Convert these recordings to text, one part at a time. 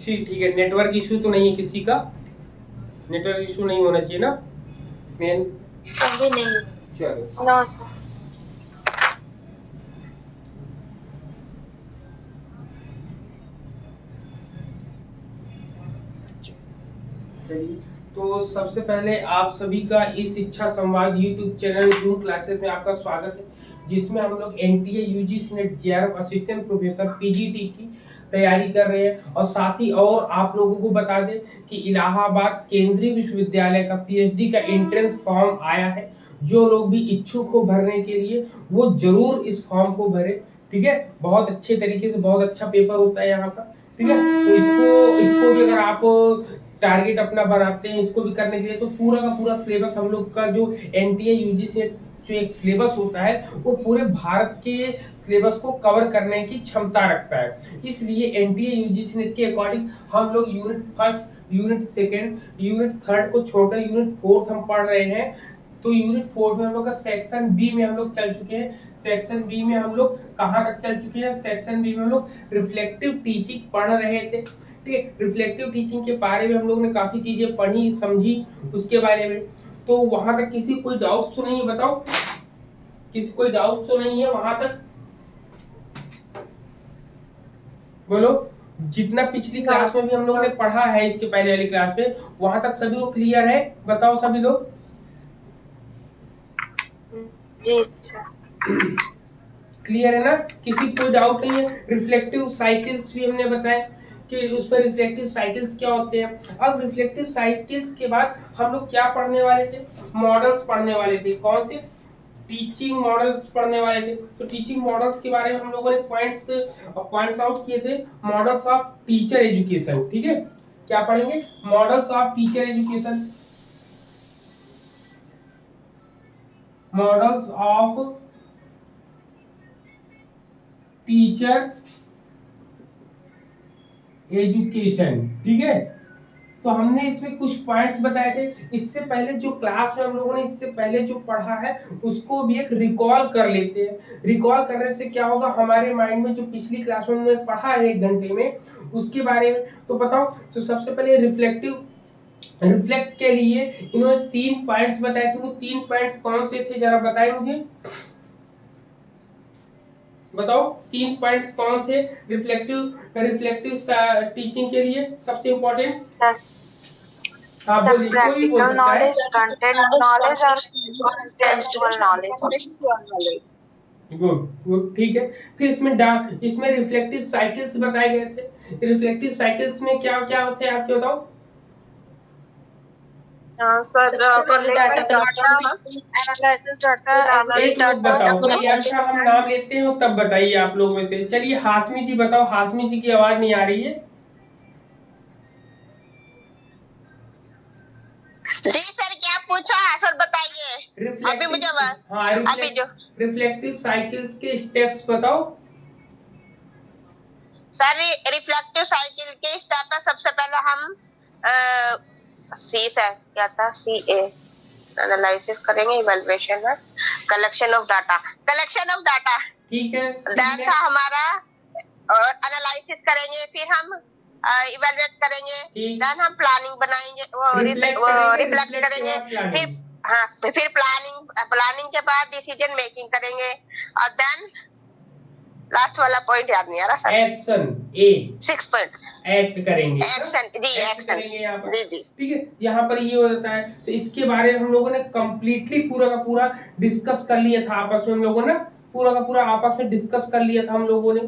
ठीक है, network issue तो नहीं है किसी का? नेटवर्क इशू नहीं होना चाहिए ना मेन? अभी नहीं। चलो नो सर। चलिए, तो सबसे पहले आप सभी का इस शिक्षा संवाद यूट्यूब चैनल जूम क्लासेस में आपका स्वागत है, जिसमें हम लोग NTA UGC net JRF assistant professor PGT की तैयारी कर रहे हैं। और साथ ही और आप लोगों को बता दें कि इलाहाबाद केंद्रीय विश्वविद्यालय का पीएचडी का एंट्रेंस फॉर्म आया है। जो लोग भी इच्छुक हो भरने के लिए वो जरूर इस फॉर्म को भरे। ठीक है, बहुत अच्छे तरीके से, बहुत अच्छा पेपर होता है यहाँ का। ठीक है, तो इसको भी अगर आप टारगेट अपना बनाते हैं इसको भी करने के लिए, तो पूरा का पूरा सिलेबस हम लोग का जो एनटीए यूजीसी जो एक सिलेबस होता है वो पूरे भारत के सिलेबस को कवर करने की क्षमता रखता है। इसलिए एनटीए यूजीसी नेट के अकॉर्डिंग हम लोग unit first, unit second, unit third को छोड़कर यूनिट फोर्थ हम पढ़ रहे हैं। तो यूनिट फोर्थ में हम लोग का सेक्शन बी में हम लोग चल चुके हैं। सेक्शन बी में हम लोग कहाँ तक चल चुके हैं? सेक्शन बी में हम लोग रिफ्लेक्टिव टीचिंग पढ़ रहे थे। ठीक है, रिफ्लेक्टिव टीचिंग के बारे में हम लोग ने काफी चीजें पढ़ी समझी उसके बारे में। तो वहां तक किसी कोई डाउट तो नहीं है? बताओ, किसी कोई डाउट तो नहीं है वहां तक? बोलो। जितना पिछली क्लास में भी हम लोगों ने पढ़ा है इसके पहले वाली क्लास में, वहां तक सभी को क्लियर है? बताओ सभी लोग। जी सर। क्लियर है ना? किसी कोई डाउट नहीं है? रिफ्लेक्टिव साइकिल्स भी हमने बताया कि उस पर रिफ्लेक्टिव साइकिल्स क्या होते हैं। अब रिफ्लेक्टिव साइकिल्स के बाद हम लोग क्या पढ़ने वाले थे? मॉडल्स पढ़ने वाले थे। कौन से? टीचिंग मॉडल्स पढ़ने वाले थे। तो टीचिंग मॉडल्स के बारे में हम लोगों ने पॉइंट्स आउट किए थे। Models of teacher education. ठीक है, क्या पढ़ेंगे? Models of teacher education. Models of teacher education. ठीक है, तो हमने इसमें कुछ पॉइंट्स बताए थे। इससे पहले जो क्लास में हम लोगों ने इससे पहले जो पढ़ा है उसको भी एक रिकॉल कर लेते हैं। रिकॉल करने से क्या होगा, हमारे माइंड में जो पिछली क्लास में हमने पढ़ा है 1 घंटे में उसके बारे में। तो बताओ, तो सबसे पहले रिफ्लेक्ट के लिए इन्होंने 3 पॉइंट्स बताए थे। वो 3 पॉइंट्स कौन से थे जरा बताएं मुझे। बताओ 3 पॉइंट्स कौन थे रिफ्लेक्टिव टीचिंग के लिए सबसे इंपॉर्टेंट? हाँ सर बोलिए, कोई भी बोल प्रैक्टिकल सकता है। नॉलेज, कंटेंट नॉलेज और कॉन्टेक्चुअल नॉलेज। गुड गुड, ठीक है। फिर इसमें रिफ्लेक्टिव साइकिल्स बताए गए थे। रिफ्लेक्टिव साइकिल्स में क्या क्या होते हैं आपके बताओ? सर पहले डाटा एनालिसिस, डाटा एक मिनट बताओ, प्रियंका हम नाम लेते हो तब बताइए आप लोगों में से। चलिए हाशमी जी बताओ, हाशमी जी की आवाज नहीं आ रही है। जी सर, क्या पूछा है सर बताइए। अभी मुझे अभी जो रिफ्लेक्टिव साइकिल्स के स्टेप्स बताओ। सर रिफ्लेक्टिव साइकिल के स्टेप में सबसे पहले हम सी से क्या था, सी ए एनालिसिस करेंगे, इवैल्यूएशन है, कलेक्शन ऑफ डाटा, ठीक है, देन था हमारा एनालिसिस करेंगे, फिर हम इवैल्यूएट करेंगे, देन हम प्लानिंग बनाएंगे, रिफ्लेक्ट करेंगे, फिर हाँ फिर प्लानिंग के बाद डिसीजन मेकिंग करेंगे, और देन लास्ट वाला पॉइंट याद नहीं आ रहा सर। एक्शन ए 6 पॉइंट एक्ट करेंगे। एक्शन करेंगे यहाँ पर। जी जी। ठीक है, यहाँ पर ये हो जाता है। तो इसके बारे में हम लोगों ने कंप्लीटली पूरा का पूरा डिस्कस कर लिया था आपस में। हम लोगों ने पूरा का पूरा आपस में डिस्कस कर लिया था हम लोगों ने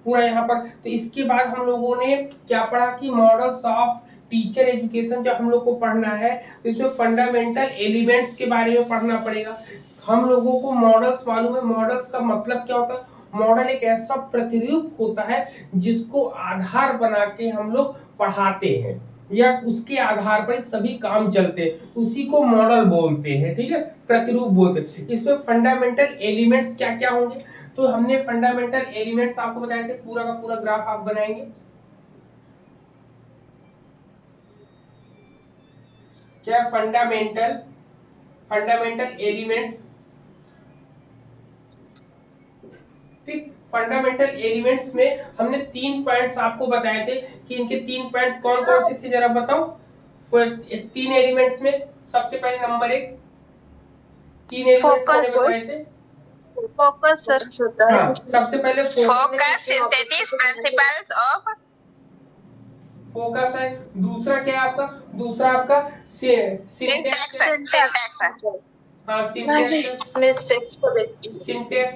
पूरा यहाँ पर। तो इसके बाद हम लोगों ने क्या पढ़ा कि मॉडल्स ऑफ टीचर एजुकेशन जब हम लोग को पढ़ना है तो इसमें फंडामेंटल एलिमेंट्स के बारे में पढ़ना पड़ेगा। हम लोगों को मॉडल्स मालूम है। मॉडल्स का मतलब क्या होता है? मॉडल एक ऐसा प्रतिरूप होता है जिसको आधार बना के हम लोग पढ़ाते हैं या उसके आधार पर सभी काम चलते हैं, उसी को मॉडल बोलते हैं। ठीक है, प्रतिरूप बोलते हैं। इसमें फंडामेंटल एलिमेंट्स क्या क्या होंगे? तो हमने फंडामेंटल एलिमेंट्स आपको बताए थे। पूरा का पूरा ग्राफ आप बनाएंगे। क्या फंडामेंटल एलिमेंट्स? ठीक, फंडामेंटल एलिमेंट्स में हमने 3 पॉइंट्स आपको बताए थे कि इनके 3 पॉइंट्स कौन कौन से थे, जरा बताओ। 3 एलिमेंट्स में सबसे पहले नंबर 1 3 एलिमेंट्स मैंने बताए थे। Focus sir. हाँ, सबसे पहले focus, synthesis, principles of focus है। दूसरा क्या है आपका? दूसरा आपका सिंटैक्स है। हाँ, सिंटैक्स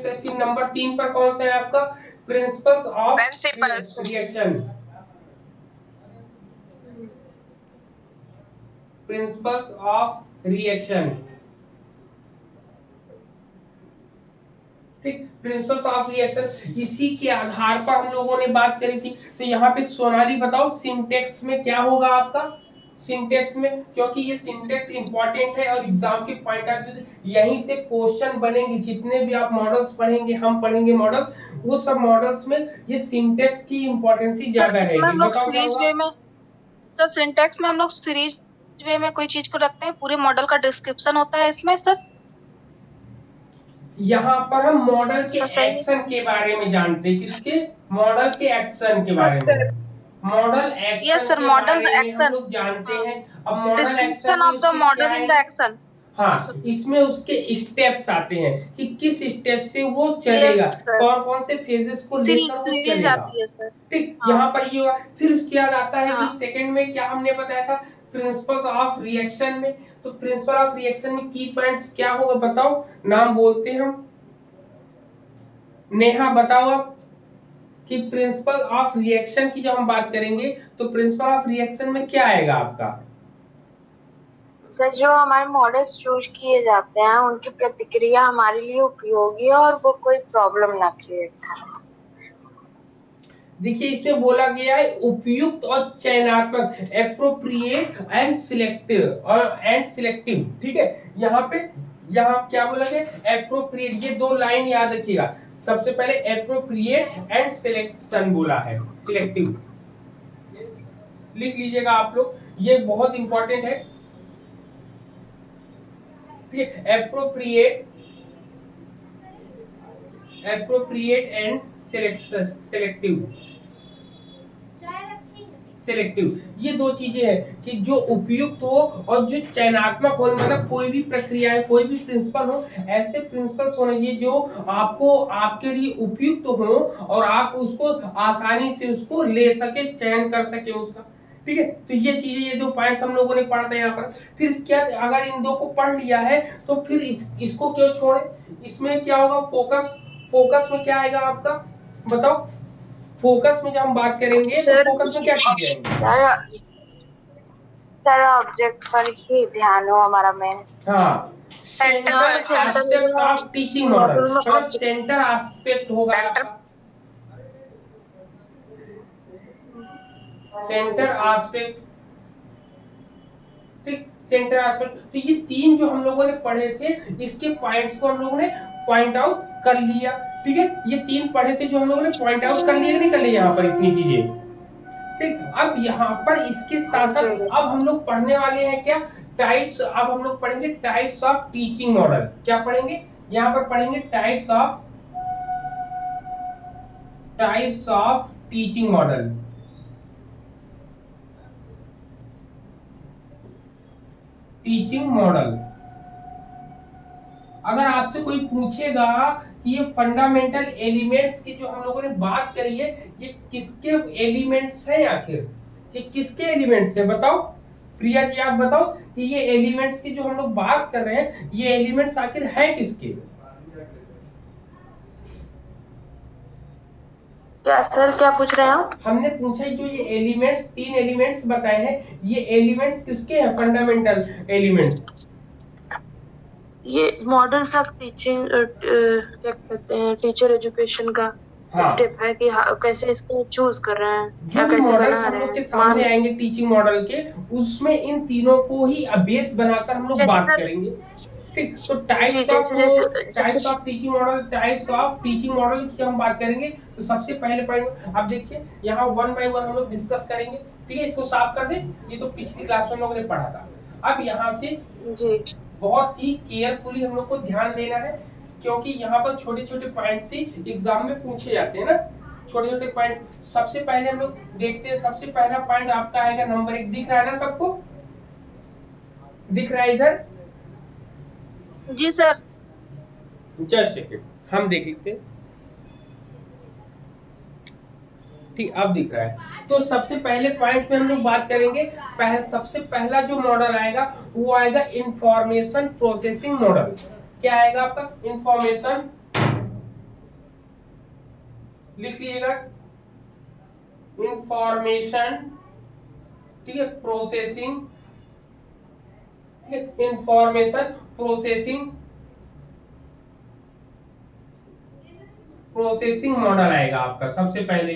है। फिर नंबर 3 पर कौन सा है आपका? Principles of reaction. Principles of reaction, ठीक। प्रिंसिपल्स ऑफ रिएक्शन, इसी के आधार पर हम लोगों ने बात करी थी। तो यहाँ पे सोनाली बताओ सिंटैक्स में क्या होगा आपका? सिंटैक्स में, क्योंकि ये सिंटैक्स इंपॉर्टेंट है और एग्जाम के पॉइंट ऑफ व्यू से यहीं से क्वेश्चन बनेंगे। जितने भी आप मॉडल्स पढ़ेंगे, हम पढ़ेंगे मॉडल, वो सब मॉडल्स में ये सिंटैक्स की इंपॉर्टेंस ही ज्यादा रहेगी। बताओ क्या होगा? सर सिंटैक्स में हम लोग सीरीज वे में कोई चीज को रखते हैं, पूरे मॉडल का डिस्क्रिप्शन होता है इसमें सर। यहाँ पर हम मॉडल के एक्शन के बारे में जानते हैं। किसके? मॉडल के एक्शन के बारे में। Model action yes sir, model action हम लोग जानते हैं। अब model description of the model in the action. हाँ, इसमें उसके स्टेप्स आते हैं कि किस स्टेप से वो चलेगा, कौन कौन से फेजेस को लेकर वो चलेगा, ठीक। यहाँ पर ये हुआ। फिर उसके बाद आता है कि सेकंड में क्या हमने बताया था? प्रिंसिपल्स ऑफ रिएक्शन में। तो प्रिंसिपल ऑफ रिएक्शन में की पॉइंट्स क्या होगा बताओ? नाम बोलते हैं हम। नेहा बताओ आप कि प्रिंसिपल ऑफ रिएक्शन की जब हम बात करेंगे तो प्रिंसिपल ऑफ रिएक्शन में क्या आएगा आपका? सर जो हमारे मॉडल्स चूज किए जाते हैं उनकी प्रतिक्रिया हमारे लिए उपयोगी है और वो कोई प्रॉब्लम ना क्रिएट करे। देखिए, इसमें बोला गया है उपयुक्त और चयनात्मक, एप्रोप्रिएट एंड सिलेक्टिव, ठीक है। यहाँ क्या बोला गया? एप्रोप्रिएट। ये 2 लाइन याद रखिएगा। सबसे पहले एप्रोप्रिएट एंड सिलेक्शन बोला है, सिलेक्टिव लिख लीजिएगा आप लोग, ये बहुत इंपॉर्टेंट है, ठीक है। एप्रोप्रिएट एंड सिलेक्टिव, ये 2 चीजें हैं कि जो उपयुक्त हो और जो चयनात्मक हो। मतलब कोई भी प्रक्रिया है, कोई भी प्रिंसिपल हो, ऐसे प्रिंसिपल्स होने चाहिए जो आपको आपके लिए उपयुक्त हो और आप उसको आसानी से उसको ले सके, चयन कर सके उसका, ठीक है। तो ये चीजें, ये 2 पॉइंट्स हम लोगों ने पढ़ते हैं यहाँ पर। फिर क्या, अगर इन 2 को पढ़ लिया है तो फिर इसको क्यों छोड़े? इसमें क्या होगा? फोकस में क्या आएगा आपका? बताओ। फोकस में जब हम बात करेंगे तो फोकस में क्या चीजें आएंगी? सर ऑब्जेक्ट पर ही ध्यान हो हमारा मेन। हाँ, centre aspect of teaching model, मतलब सेंटर एस्पेक्ट होगा आपका। सेंटर एस्पेक्ट, ठीक। Centre aspect. तो ये 3 जो हम लोगों ने पढ़े थे, इसके पॉइंट्स को हम लोगों ने पॉइंट आउट कर लिया, ठीक है। ये 3 पढ़े थे जो हम लोगों ने पॉइंट आउट कर लिया, नहीं कर लिया यहाँ पर इतनी चीजें, ठीक। अब यहाँ पर इसके साथ साथ अब हम लोग पढ़ने वाले हैं क्या? टाइप्स। अब हम लोग पढ़ेंगे टाइप्स ऑफ टीचिंग मॉडल। क्या पढ़ेंगे? यहाँ पर पढ़ेंगे types of teaching model. Teaching model, अगर आपसे कोई पूछेगा कि ये फंडामेंटल एलिमेंट्स की जो हम लोगों ने बात करी है, ये किसके एलिमेंट्स हैं? आखिर ये किसके एलिमेंट्स हैं? बताओ प्रिया जी, आप बताओ कि ये एलिमेंट्स की जो हम लोग बात कर रहे हैं, ये एलिमेंट्स आखिर है किसके? क्या सर, क्या पूछ रहे हैं आप? हमने पूछा जो ये एलिमेंट्स, 3 एलिमेंट्स बताए हैं, ये एलिमेंट्स किसके हैं? Fundamental elements. ये मॉडल्स ऑफ टीचिंग क्या कहते हैं, टीचर एजुकेशन का स्टेप है कि कैसे इसको चूज कर रहे हैं या कैसे बना रहे हैं। हम लोग के सामने आएंगे टीचिंग मॉडल के, उसमें इन तीनों को ही बेस बनाकर हम लोग बात करेंगे, ठीक। तो types of teaching model, types of teaching model की हम बात करेंगे तो सबसे पहले पॉइंट अब देखिए, यहाँ 1 बाय 1 हम लोग डिस्कस करेंगे, ठीक है। इसको साफ कर दे, ये तो पिछली क्लास में हम लोगों ने पढ़ा था। अब यहाँ से जी बहुत ही केयरफुली हम लोग को ध्यान देना है क्योंकि यहाँ पर छोटे छोटे पॉइंट से एग्जाम में पूछे जाते हैं ना, छोटे छोटे पॉइंट। सबसे पहले हम लोग देखते हैं, सबसे पहला पॉइंट आपका आएगा नंबर 1, दिख रहा है ना सबको, दिख रहा है इधर? जी सर। जस्ट सेकंड हम देख लेते हैं। ठीक, अब दिख रहा है। तो सबसे पहले पॉइंट पे हम लोग बात करेंगे, सबसे पहला जो मॉडल आएगा वो आएगा इंफॉर्मेशन प्रोसेसिंग मॉडल। क्या आएगा आपका? इंफॉर्मेशन, लिख लीजिएगा, इंफॉर्मेशन, ठीक है, प्रोसेसिंग, इंफॉर्मेशन प्रोसेसिंग मॉडल आएगा आपका सबसे पहले,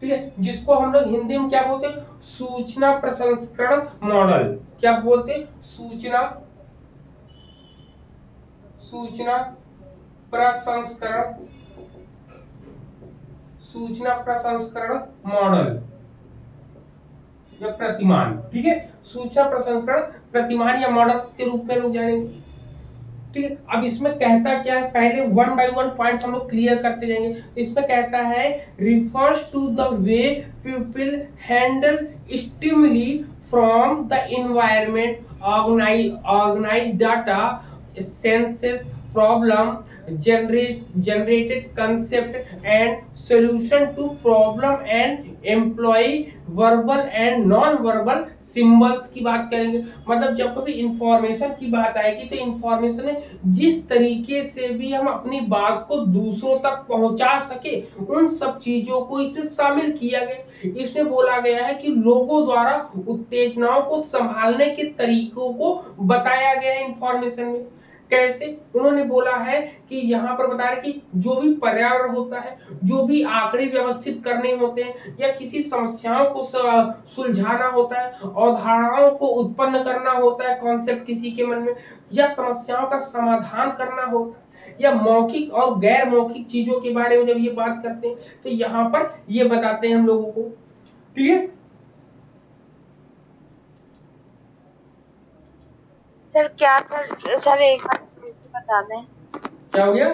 ठीक है, जिसको हम लोग हिंदी में क्या बोलते हैं? सूचना प्रसंस्करण मॉडल। क्या बोलते हैं? सूचना प्रसंस्करण मॉडल या प्रतिमान, ठीक है, सूचना प्रसंस्करण प्रतिमान या मॉडल के रूप में लोग जानेंगे, ठीक है। अब इसमें कहता क्या है, पहले 1 बाय 1 पॉइंट्स हम लोग क्लियर करते जाएंगे। इसमें कहता है refers to the way people handle stimuli from the environment, organise data, senses, problem, generated concept and solution to problem and employ verbal and non verbal symbols की बात करेंगे। मतलब जब कभी इंफॉर्मेशन की बात आएगी तो इंफॉर्मेशन में जिस तरीके से भी हम अपनी बात को दूसरों तक पहुंचा सके उन सब चीजों को इसमें शामिल किया गया। इसमें बोला गया है कि लोगों द्वारा उत्तेजनाओं को संभालने के तरीकों को बताया गया है इंफॉर्मेशन में। कैसे? उन्होंने बोला है कि यहाँ पर बता रहे कि जो भी पर्यावरण होता है, जो भी आंकड़े व्यवस्थित करने होते हैं या किसी समस्याओं को सुलझाना होता है, अवधारणाओं को उत्पन्न करना होता है, कॉन्सेप्ट किसी के मन में, या समस्याओं का समाधान करना होता है, या मौखिक और गैर मौखिक चीजों के बारे में जब ये बात करते हैं तो यहाँ पर ये बताते हैं हम लोगों को, ठीक है। सर क्या सर एक बार बता दें। क्या हो गया?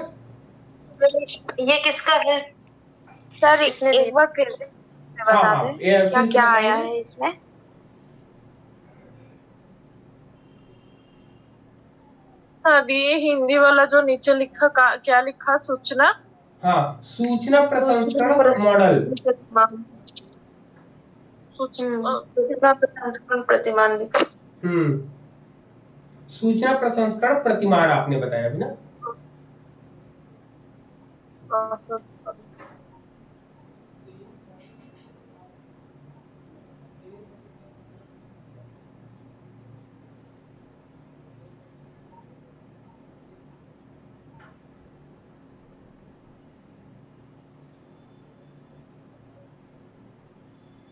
ये किसका है सर? एक बार फिर से बता दें क्या क्या आया है इसमें। सर ये हिंदी वाला जो नीचे लिखा क्या लिखा? सूचना, हाँ, सूचना प्रसंस्करण मॉडल, सूचना प्रसंस्करण प्रतिमान। सूचना प्रसंस्करण प्रतिमान आपने बताया अभी ना।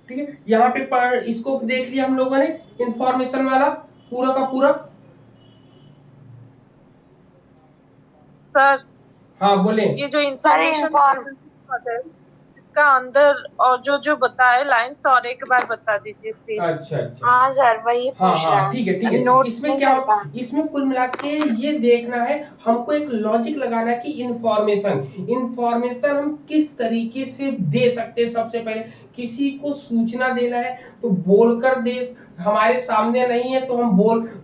ठीक है, यहाँ पे इसको देख लिया हम लोगों ने, इंफॉर्मेशन वाला पूरा का पूरा। सर हाँ बोले। ये जो इंफॉर्मेशन इसका अंदर और जो जो बताए लाइन्स और एक बार बता दीजिए प्लीज। अच्छा अच्छा, हाँ सर वही पूछ रहा हाँ ठीक है ठीक है। इसमें क्या, इसमें कुल मिला के ये देखना है हमको, एक लॉजिक लगाना है कि इंफॉर्मेशन हम किस तरीके से दे सकते हैं। सबसे पहले किसी को सूचना देना है तो बोलकर दे, हमारे सामने नहीं है तो हम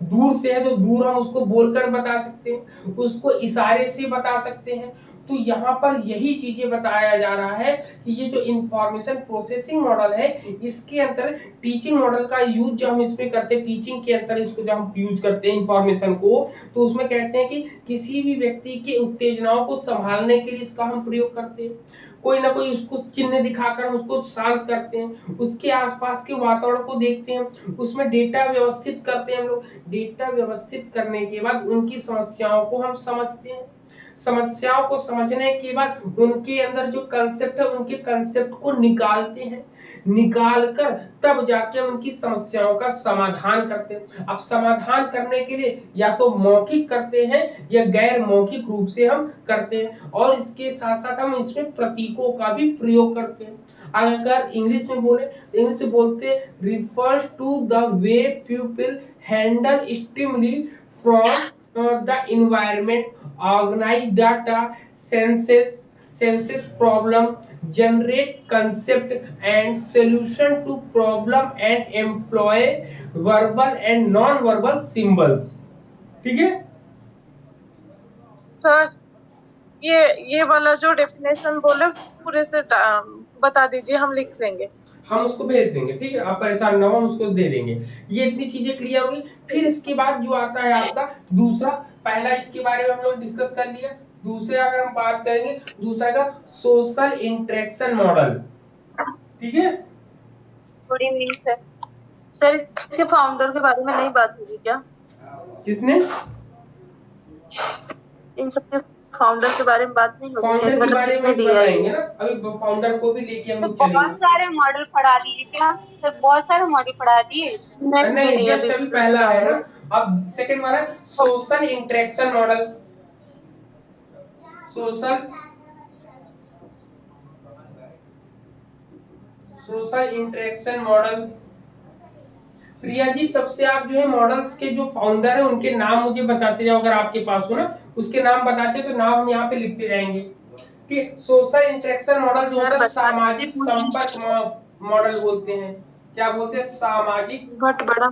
दूर से है तो दूर हम उसको बोलकर बता सकते हैं, उसको इशारे से बता सकते हैं। तो यहाँ पर यही चीजें बताया जा रहा है कि ये जो इंफॉर्मेशन प्रोसेसिंग मॉडल है इसके अंदर टीचिंग मॉडल का यूज जब हम इसमें करते हैं, टीचिंग के अंदर इसको जब हम यूज करते हैं इंफॉर्मेशन को, तो उसमें कहते हैं कि किसी भी व्यक्ति के उत्तेजनाओं को संभालने के लिए इसका हम प्रयोग करते हैं। कोई ना कोई उसको चिन्ह दिखाकर हम उसको शांत करते हैं, उसके आसपास के वातावरण को देखते हैं, उसमें डेटा व्यवस्थित करते हैं हम लोग। डेटा व्यवस्थित करने के बाद उनकी समस्याओं को हम समझते हैं, समस्याओं को समझने के बाद उनके अंदर जो कंसेप्ट है उनके कंसेप्ट को निकालते हैं, निकालकर तब जाके उनकी समस्याओं का समाधान करते हैं। अब समाधान करने के लिए या तो मौखिक करते हैं या गैर मौखिक रूप से हम करते हैं, और इसके साथ साथ हम इसमें प्रतीकों का भी प्रयोग करते हैं। अगर इंग्लिश में बोले तो इंग्लिश में बोलते हैं refers to the way people handle stimuli from the environment, organise data, senses problem, generate concept and solution to problem and employ verbal and non verbal symbols. ठीक है सर, ये वाला जो डेफिनेशन बोले पूरे से बता दीजिए, हम लिख लेंगे। हम उसको भेज देंगे, ठीक है, आप परेशान ना हो, हम उसको दे देंगे। ये इतनी चीजें क्लियर होगी। फिर इसके बाद जो आता है आपका दूसरा, पहला इसके बारे में हम लोग डिस्कस कर लिया। दूसरे अगर हम बात करेंगे, दूसरा का सोशल इंटरेक्शन मॉडल। ठीक है, गुड इवनिंग सर। सर, इसके फाउंडर के बारे में नहीं बात होगी क्या? किसने? इन सब के फाउंडर के बारे में बात नहीं होगी क्या? फाउंडर के मतलब बारे किसने में दिया है बताएंगे ये? ना, अभी फाउंडर को भी लेके हम तो लोग बहुत चलेंगे। सारे मॉडल पढ़ा दिए क्या सर? बहुत सारे मॉडल पढ़ा दिए। नहीं, जस्ट अभी पहला है ना, अब सेकंड वाला social interaction model. Social interaction model. Priya ji, तब से आप जो है मॉडल्स के जो फाउंडर है उनके नाम मुझे बताते जाओ, अगर आपके पास हो ना, उसके नाम बताते तो नाम हम यहाँ पे लिखते जाएंगे। ठीक, सोशल इंटरेक्शन मॉडल जो होता है सामाजिक संपर्क मॉडल बोलते हैं। क्या बोलते हैं? बहुत बड़ा।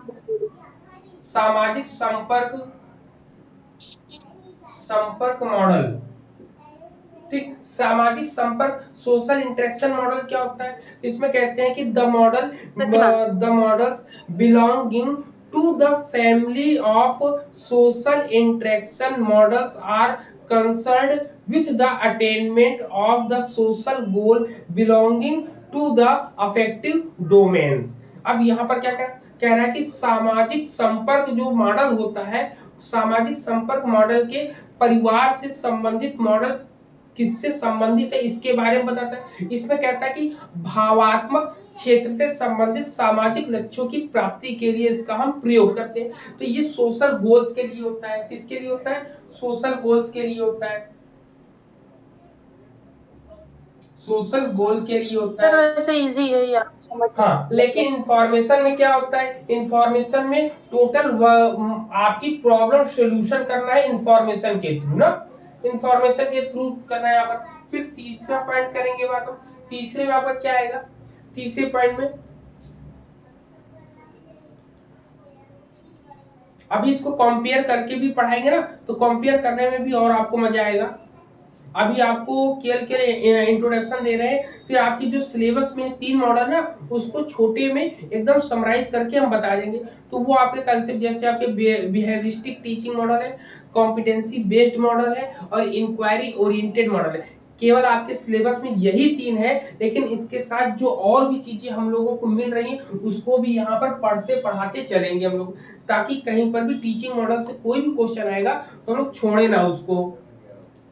सामाजिक संपर्क मॉडल। ठीक, सामाजिक संपर्क सोशल इंटरेक्शन मॉडल क्या होता है? इसमें कहते हैं कि the models belonging to the family of social interaction models are concerned with the attainment of the social goal belonging to the affective domains. अब यहाँ पर क्या कह रहा है कि सामाजिक संपर्क जो मॉडल होता है, सामाजिक संपर्क मॉडल के परिवार से संबंधित मॉडल किससे संबंधित है इसके बारे में बताता है। इसमें कहता है कि भावात्मक क्षेत्र से संबंधित सामाजिक लक्ष्यों की प्राप्ति के लिए इसका हम प्रयोग करते हैं। तो ये सोशल गोल्स के लिए होता है। किसके लिए होता है? सोशल गोल्स के लिए होता है। सोशल गोल के लिए होता सर, है। वैसे इजी है यार, समझ। हाँ, लेकिन इंफॉर्मेशन में क्या होता है? इंफॉर्मेशन में टोटल आपकी प्रॉब्लम सोल्यूशन करना है इंफॉर्मेशन के थ्रू ना, इंफॉर्मेशन के थ्रू करना है यहाँ पर। फिर तीसरा पॉइंट करेंगे बात हम। तीसरे में आपका क्या आएगा? तीसरे पॉइंट में अभी इसको कंपेयर करके भी पढ़ाएंगे ना, तो कंपेयर करने में भी और आपको मजा आएगा। अभी आपको केएल के इंट्रोडक्शन दे रहे हैं, फिर आपकी जो सिलेबस में 3 मॉडल ना, उसको छोटे में एकदम समराइज करके हम बता देंगे। तो वो आपके कंसेप्ट जैसे आपके बिहेवियरिस्टिक टीचिंग मॉडल है, कॉम्पिटेंसी बेस्ड मॉडल है और इंक्वायरी ओरिएंटेड मॉडल है। केवल आपके सिलेबस में यही 3 है, लेकिन इसके साथ जो और भी चीजें हम लोगों को मिल रही हैं उसको भी यहाँ पर पढ़ते पढ़ाते चलेंगे हम लोग, ताकि कहीं पर भी टीचिंग मॉडल से कोई भी क्वेश्चन आएगा तो हम लोग छोड़े ना उसको।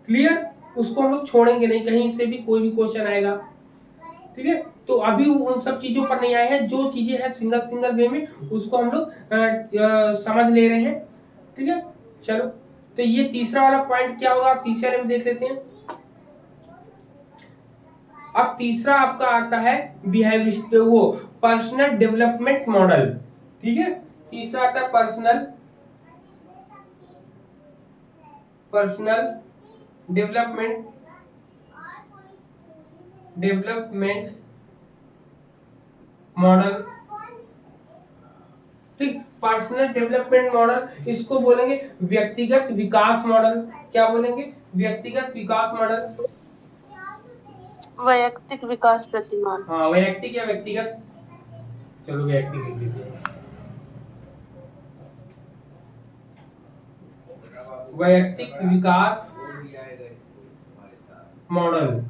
क्लियर? उसको हम लोग छोड़ेंगे नहीं, कहीं से भी कोई भी क्वेश्चन आएगा। ठीक है, तो अभी उन सब चीजों पर नहीं आए हैं, जो चीजें हैं सिंगल वे में उसको हम लोग समझ ले रहे हैं। ठीक है, चलो, तो ये तीसरा वाला पॉइंट क्या होगा, तीसरे वाले में देख लेते हैं। अब तीसरा आपका आता है बिहेवियर, वो पर्सनल डेवलपमेंट मॉडल। ठीक है, तीसरा आता है पर्सनल डेवलपमेंट मॉडल। ठीक, पर्सनल डेवलपमेंट मॉडल, इसको बोलेंगे व्यक्तिगत विकास मॉडल। क्या बोलेंगे? व्यक्तिगत विकास मॉडल। वैयक्तिक विकास प्रतिमान। हाँ, वैयक्तिक या व्यक्तिगत, चलो वैयक्तिक लिख लेते हैं। वैयक्तिक विकास मॉडल।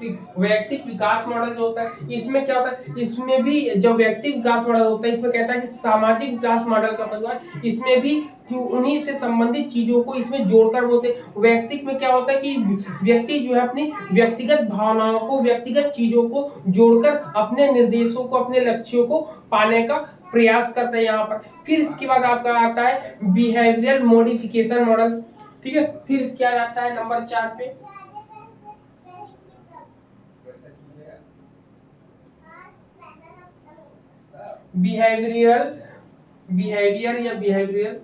ठीक, वैयक्तिक विकास मॉडल जो होता है, इसमें क्या होता है? इसमें भी जो व्यक्तिगत विकास मॉडल होता है, इसमें कहता है कि सामाजिक विकास मॉडल का परिवार, इसमें भी उन्हीं से संबंधित चीजों को इसमें जोड़कर बोलते हैं। व्यक्तिगत में क्या होता है कि व्यक्ति जो है अपनी व्यक्तिगत भावनाओं को, व्यक्तिगत चीजों को जोड़कर अपने निर्देशों को, अपने लक्ष्यों को पाने का प्रयास करता है यहाँ पर। फिर इसके बाद आपका आता है बिहेवियरल मॉडिफिकेशन मॉडल। ठीक है, फिर इसके बाद आता है नंबर 4 पे बिहेवियर या बिहेवियरल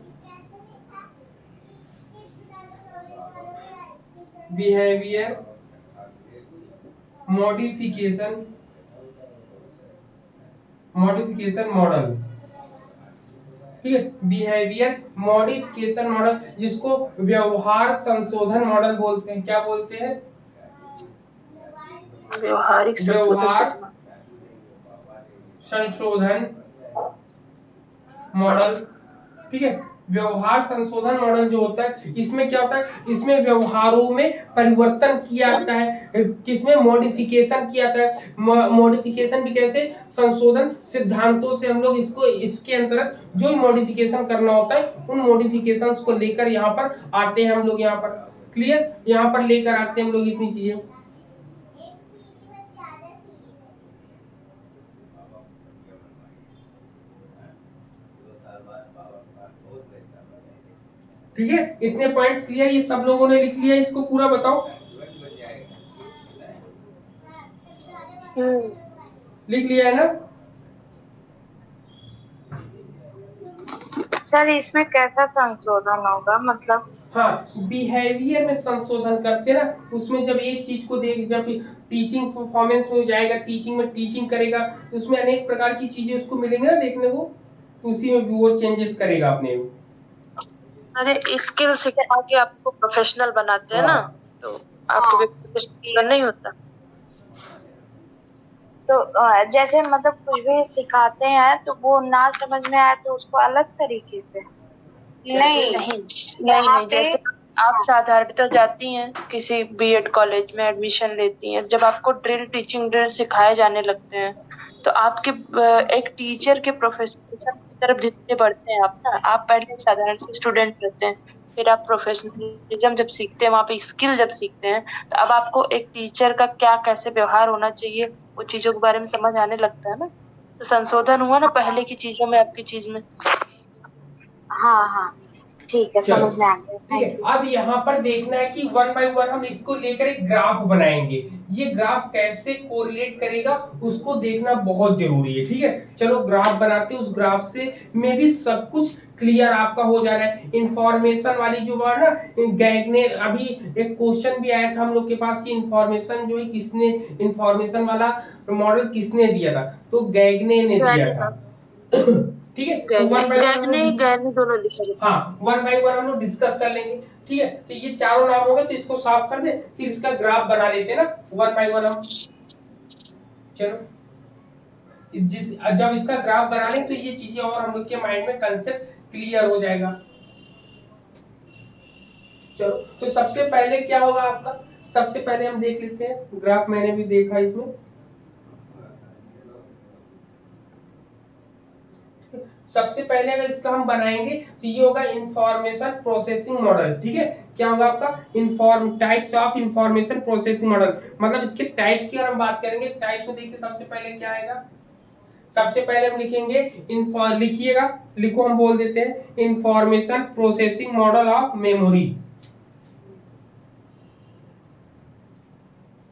बिहेवियर मॉडिफिकेशन मॉडल, ठीक है, बिहेवियर मॉडिफिकेशन मॉडल, जिसको व्यवहार संशोधन मॉडल बोलते हैं। क्या बोलते हैं? व्यवहारिक व्यवहार संशोधन मॉडल, ठीक है। व्यवहार संशोधन मॉडल जो होता है, इसमें क्या होता है, इसमें व्यवहारों में परिवर्तन किया जाता है, किसमें मॉडिफिकेशन किया जाता है। मॉडिफिकेशन भी कैसे? संशोधन सिद्धांतों से हम लोग इसको, इसके अंतर्गत जो मॉडिफिकेशन करना होता है उन मॉडिफिकेशंस को लेकर यहाँ पर आते हैं हम लोग। यहाँ पर क्लियर, यहाँ पर लेकर आते हैं हम लोग इतनी चीजें। ठीक है, इतने पॉइंट्स क्लियर? ये सब लोगों ने लिख लिया, इसको पूरा बताओ। लिख लिया है ना? सर इसमें कैसा संशोधन होगा, मतलब? हाँ, बिहेवियर में संशोधन करते हैं ना, उसमें जब एक चीज को देख, जब टीचिंग परफॉर्मेंस में जाएगा, टीचिंग में टीचिंग करेगा, तो उसमें अनेक प्रकार की चीजें उसको मिलेंगे ना देखने को, तो उसी में भी वो चेंजेस करेगा अपने। अरे स्किल सिखा के आपको प्रोफेशनल बनाते हैं ना, तो आपको प्रोफेशनल नहीं होता। तो जैसे मतलब कुछ भी सिखाते हैं तो वो ना समझ में आए तो उसको अलग तरीके से? नहीं, जैसे आप साधारणतः जाती हैं किसी बीएड कॉलेज में एडमिशन लेती हैं, जब आपको टीचिंग ड्रिल सिखाए जाने लगते हैं तो आपके एक टीचर के प्रोफेशनलिज्म की तरफ धीरे बढ़ते हैं आप ना। आप पहले साधारण से स्टूडेंट रहते हैं, फिर आप प्रोफेशनलिज्म जब सीखते हैं, वहाँ पे स्किल जब सीखते हैं, तो अब आपको एक टीचर का क्या कैसे व्यवहार होना चाहिए वो चीजों के बारे में समझ आने लगता है ना। तो संशोधन हुआ ना पहले की चीजों में आपकी चीज में। हाँ ठीक है, समझ में आ गया। ठीक है, अब यहाँ पर देखना है कि वन बाय वन हम इसको लेकर एक ग्राफ बनाएंगे। ये ग्राफ कैसे कोरिलेट करेगा उसको देखना बहुत जरूरी है। ठीक है, चलो ग्राफ बनाते हैं, उस ग्राफ से में भी सब कुछ क्लियर आपका हो जा रहा है। इंफॉर्मेशन वाली जो बात ना, गैग ने अभी एक क्वेश्चन भी आया था हम लोग के पास कि इंफॉर्मेशन जो है किसने, इंफॉर्मेशन वाला मॉडल किसने दिया था, तो गैगने ने दिया था। ठीक है, तो वन बाय वन दोनों लिखे। हाँ, वन बाय वन हम लोग डिस्कस कर लेंगे। ठीक है, तो ये चारों नाम हो गए, तो इसको साफ कर दे, फिर इसका ग्राफ बना लेते हैं ना वन बाय वन हम। चलो, जब इसका ग्राफ बना लें तो ये चीजें और हम लोग के माइंड में कंसेप्ट क्लियर हो जाएगा। चलो, तो सबसे पहले क्या होगा आपका, सबसे पहले हम देख लेते हैं ग्राफ, मैंने भी देखा इसमें। सबसे पहले अगर इसका हम बनाएंगे तो ये होगा इंफॉर्मेशन प्रोसेसिंग मॉडल। ठीक है, क्या होगा आपका, types of information processing model, मतलब इसके टाइप्स की अगर हम बात करेंगे, टाइप्स में देखिए सबसे पहले क्या आएगा। सबसे पहले हम लिखेंगे लिखिएगा, लिखो, हम बोल देते हैं information processing model of memory.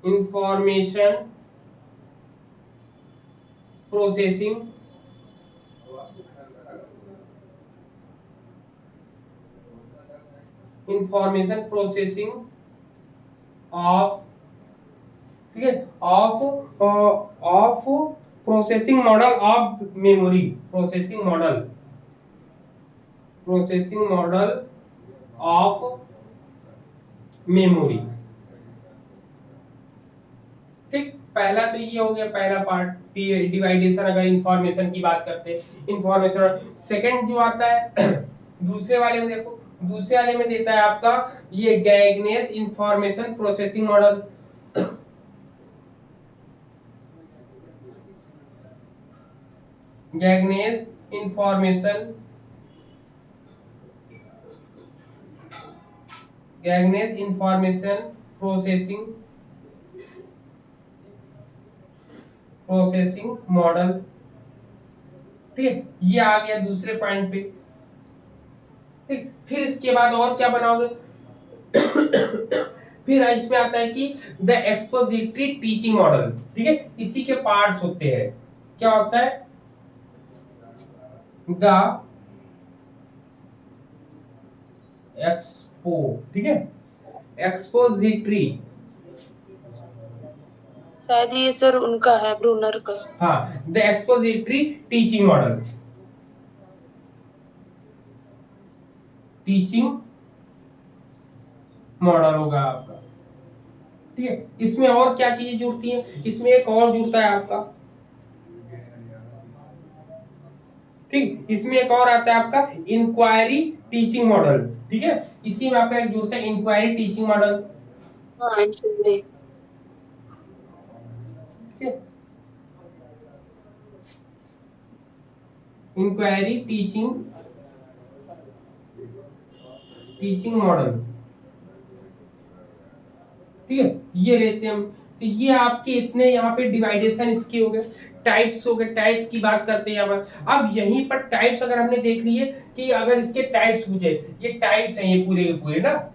Information processing of, ठीक है, of processing model of memory, processing model of memory. ठीक, पहला तो ये हो गया, पहला पार्ट डिवाइडेशन, अगर इंफॉर्मेशन की बात करते हैं इंफॉर्मेशन। सेकंड जो आता है दूसरे वाले में, देखो दूसरे वाले में देता है आपका ये Gagne's information processing model. Gagne's information processing model. ठीक है, ये आ गया दूसरे पॉइंट पे। ठीक, फिर इसके बाद और क्या बनाओगे फिर इसमें आता है कि द एक्सपोजिटरी टीचिंग मॉडल। ठीक है, इसी के पार्ट्स होते हैं। क्या होता है, द एक्सपो, ठीक है, एक्सपोजिटरी, शायद ये सर उनका है, ब्रूनर का। हाँ, the expository teaching model, teaching model होगा आपका। ठीक है, इसमें और क्या चीजें जुड़ती हैं, इसमें एक और जुड़ता है आपका, ठीक, इसमें एक और आता है आपका इंक्वायरी टीचिंग मॉडल। ठीक है, इसी में आपका एक जुड़ता है इंक्वायरी टीचिंग मॉडल। हाँ, इंक्वायरी टीचिंग मॉडल। ठीक है, ये लेते हैं हम। तो ये आपके इतने यहाँ पे डिवाइडेशन इसके हो गए, टाइप्स हो गए, टाइप्स की बात करते हैं यहाँ पर। अब यहीं पर टाइप्स अगर हमने देख लिए कि अगर इसके टाइप्स पूछे, ये टाइप्स हैं ये पूरे के पूरे ना,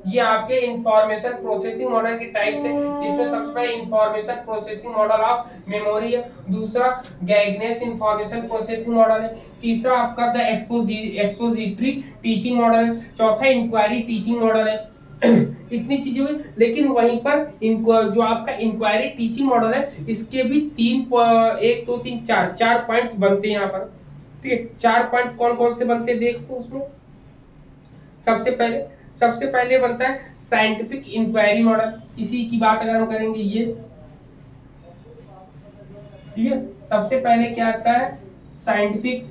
ये आपके इंफॉर्मेशन प्रोसेसिंग मॉडल के टाइप्स है, जिसमें सबसे पहले information processing model of memory है, दूसरा गैगनेस इंफॉर्मेशन प्रोसेसिंग मॉडल है, तीसरा आपका द एक्सपोजिटरी टीचिंग मॉडल है, चौथा इंक्वायरी टीचिंग मॉडल है। इतनी चीजें हुई, लेकिन वहीं पर जो आपका इंक्वायरी टीचिंग मॉडल है, इसके भी 1 2 3 4 पॉइंट्स बनते हैं यहाँ पर। ठीक है, 4 पॉइंट्स कौन कौन से बनते हैं देखो उसमें। सबसे पहले बनता है साइंटिफिक इंक्वायरी मॉडल, इसी की बात अगर हम करेंगे ये, ठीक है, सबसे पहले क्या आता है साइंटिफिक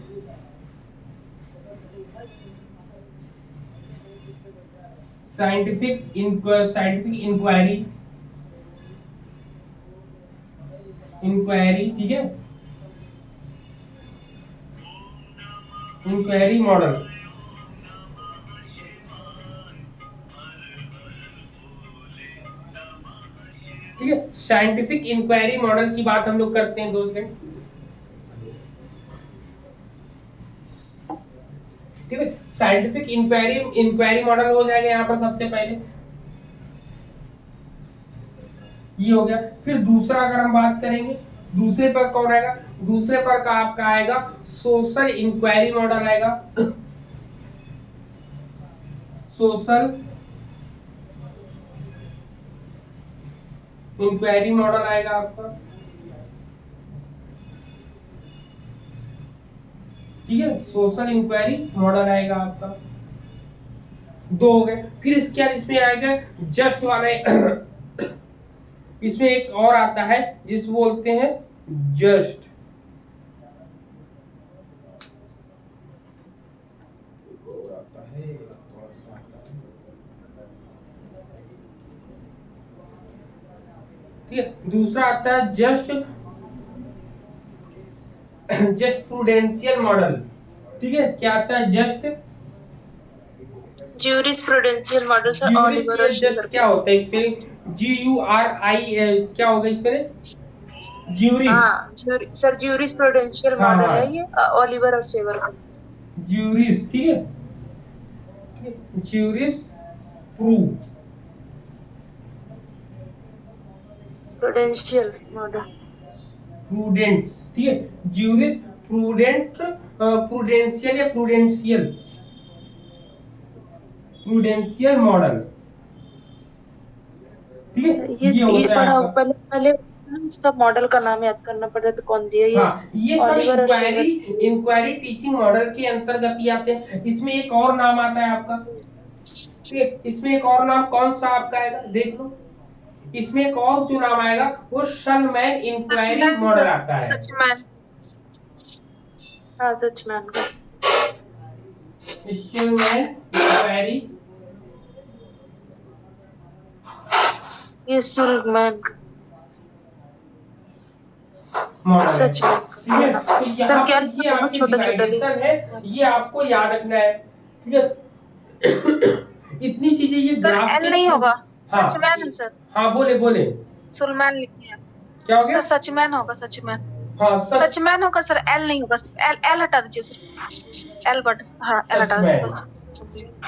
इंक्वायरी, ठीक है, इंक्वायरी मॉडल। ठीक है, साइंटिफिक इंक्वायरी मॉडल की बात हम लोग करते हैं 2 सेकंड। ठीक है, साइंटिफिक इंक्वायरी मॉडल हो जाएगा यहाँ पर सबसे पहले, ये हो गया। फिर दूसरा अगर हम बात करेंगे, दूसरे पर कौन आएगा, दूसरे पर का आपका आएगा सोशल इंक्वायरी मॉडल आएगा, सोशल इंक्वायरी मॉडल आएगा आपका। ठीक है, सोशल इंक्वायरी मॉडल आएगा आपका। 2 हो गए। फिर इसके बाद इसमें आएगा जस्ट वाले इसमें एक और आता है जिसको बोलते हैं जस्ट, ठीक है। दूसरा आता है जस्ट प्रूडेंशियल मॉडल। ठीक है, क्या आता है जस्ट ज्यूरिस्प्रूडेंशियल मॉडल सर, ऑलिवर और जस्ट क्या होता है स्पेलिंग, GURI क्या होगा इसमें, ज्यूरिस। हाँ सर, ज्यूरिस्प्रूडेंशियल मॉडल है ये, ऑलिवर और शेवर का। ज्यूरिस, ठीक है, ज्यूरिस प्रूडेंशियल मॉडल, प्रूडेंस, ठीक है, ज्यूरिस प्रूडेंशियल या प्रूडेंशियल मॉडल। ठीक है, ये होता है आपका। पहले इसका मॉडल का नाम याद करना पड़ता तो कौन दिया ये। हाँ, ये सब इंक्वायरी टीचिंग मॉडल के अंतर्गत ही आते हैं। इसमें एक और नाम आता है आपका, ठीक है, इसमें एक और नाम कौन सा आपका आएगा देख लो, इसमें एक और जो नाम आएगा वो शलमैन इंक्वायरी मॉडल आता है। सचमैन, हाँ सचमैन का, शलमैन इंक्वायरी, ये सुलमैन मॉडल, सचमैन। तो यहाँ पर ये आपकी डिवाइडेशन है, ये आपको याद रखना है। ठीक है, इतनी चीजें ये ग्राफ एल नहीं होगा, हाँ, सचमैन है सर। हाँ बोले सुलमैन लिखते हैं, क्या हो गया, सचमैन होगा, सचमैन। हाँ सचमैन होगा सर, एल नहीं होगा, एल हटा दीजिए सर, एल बट, हाँ एल हटा दीजिए।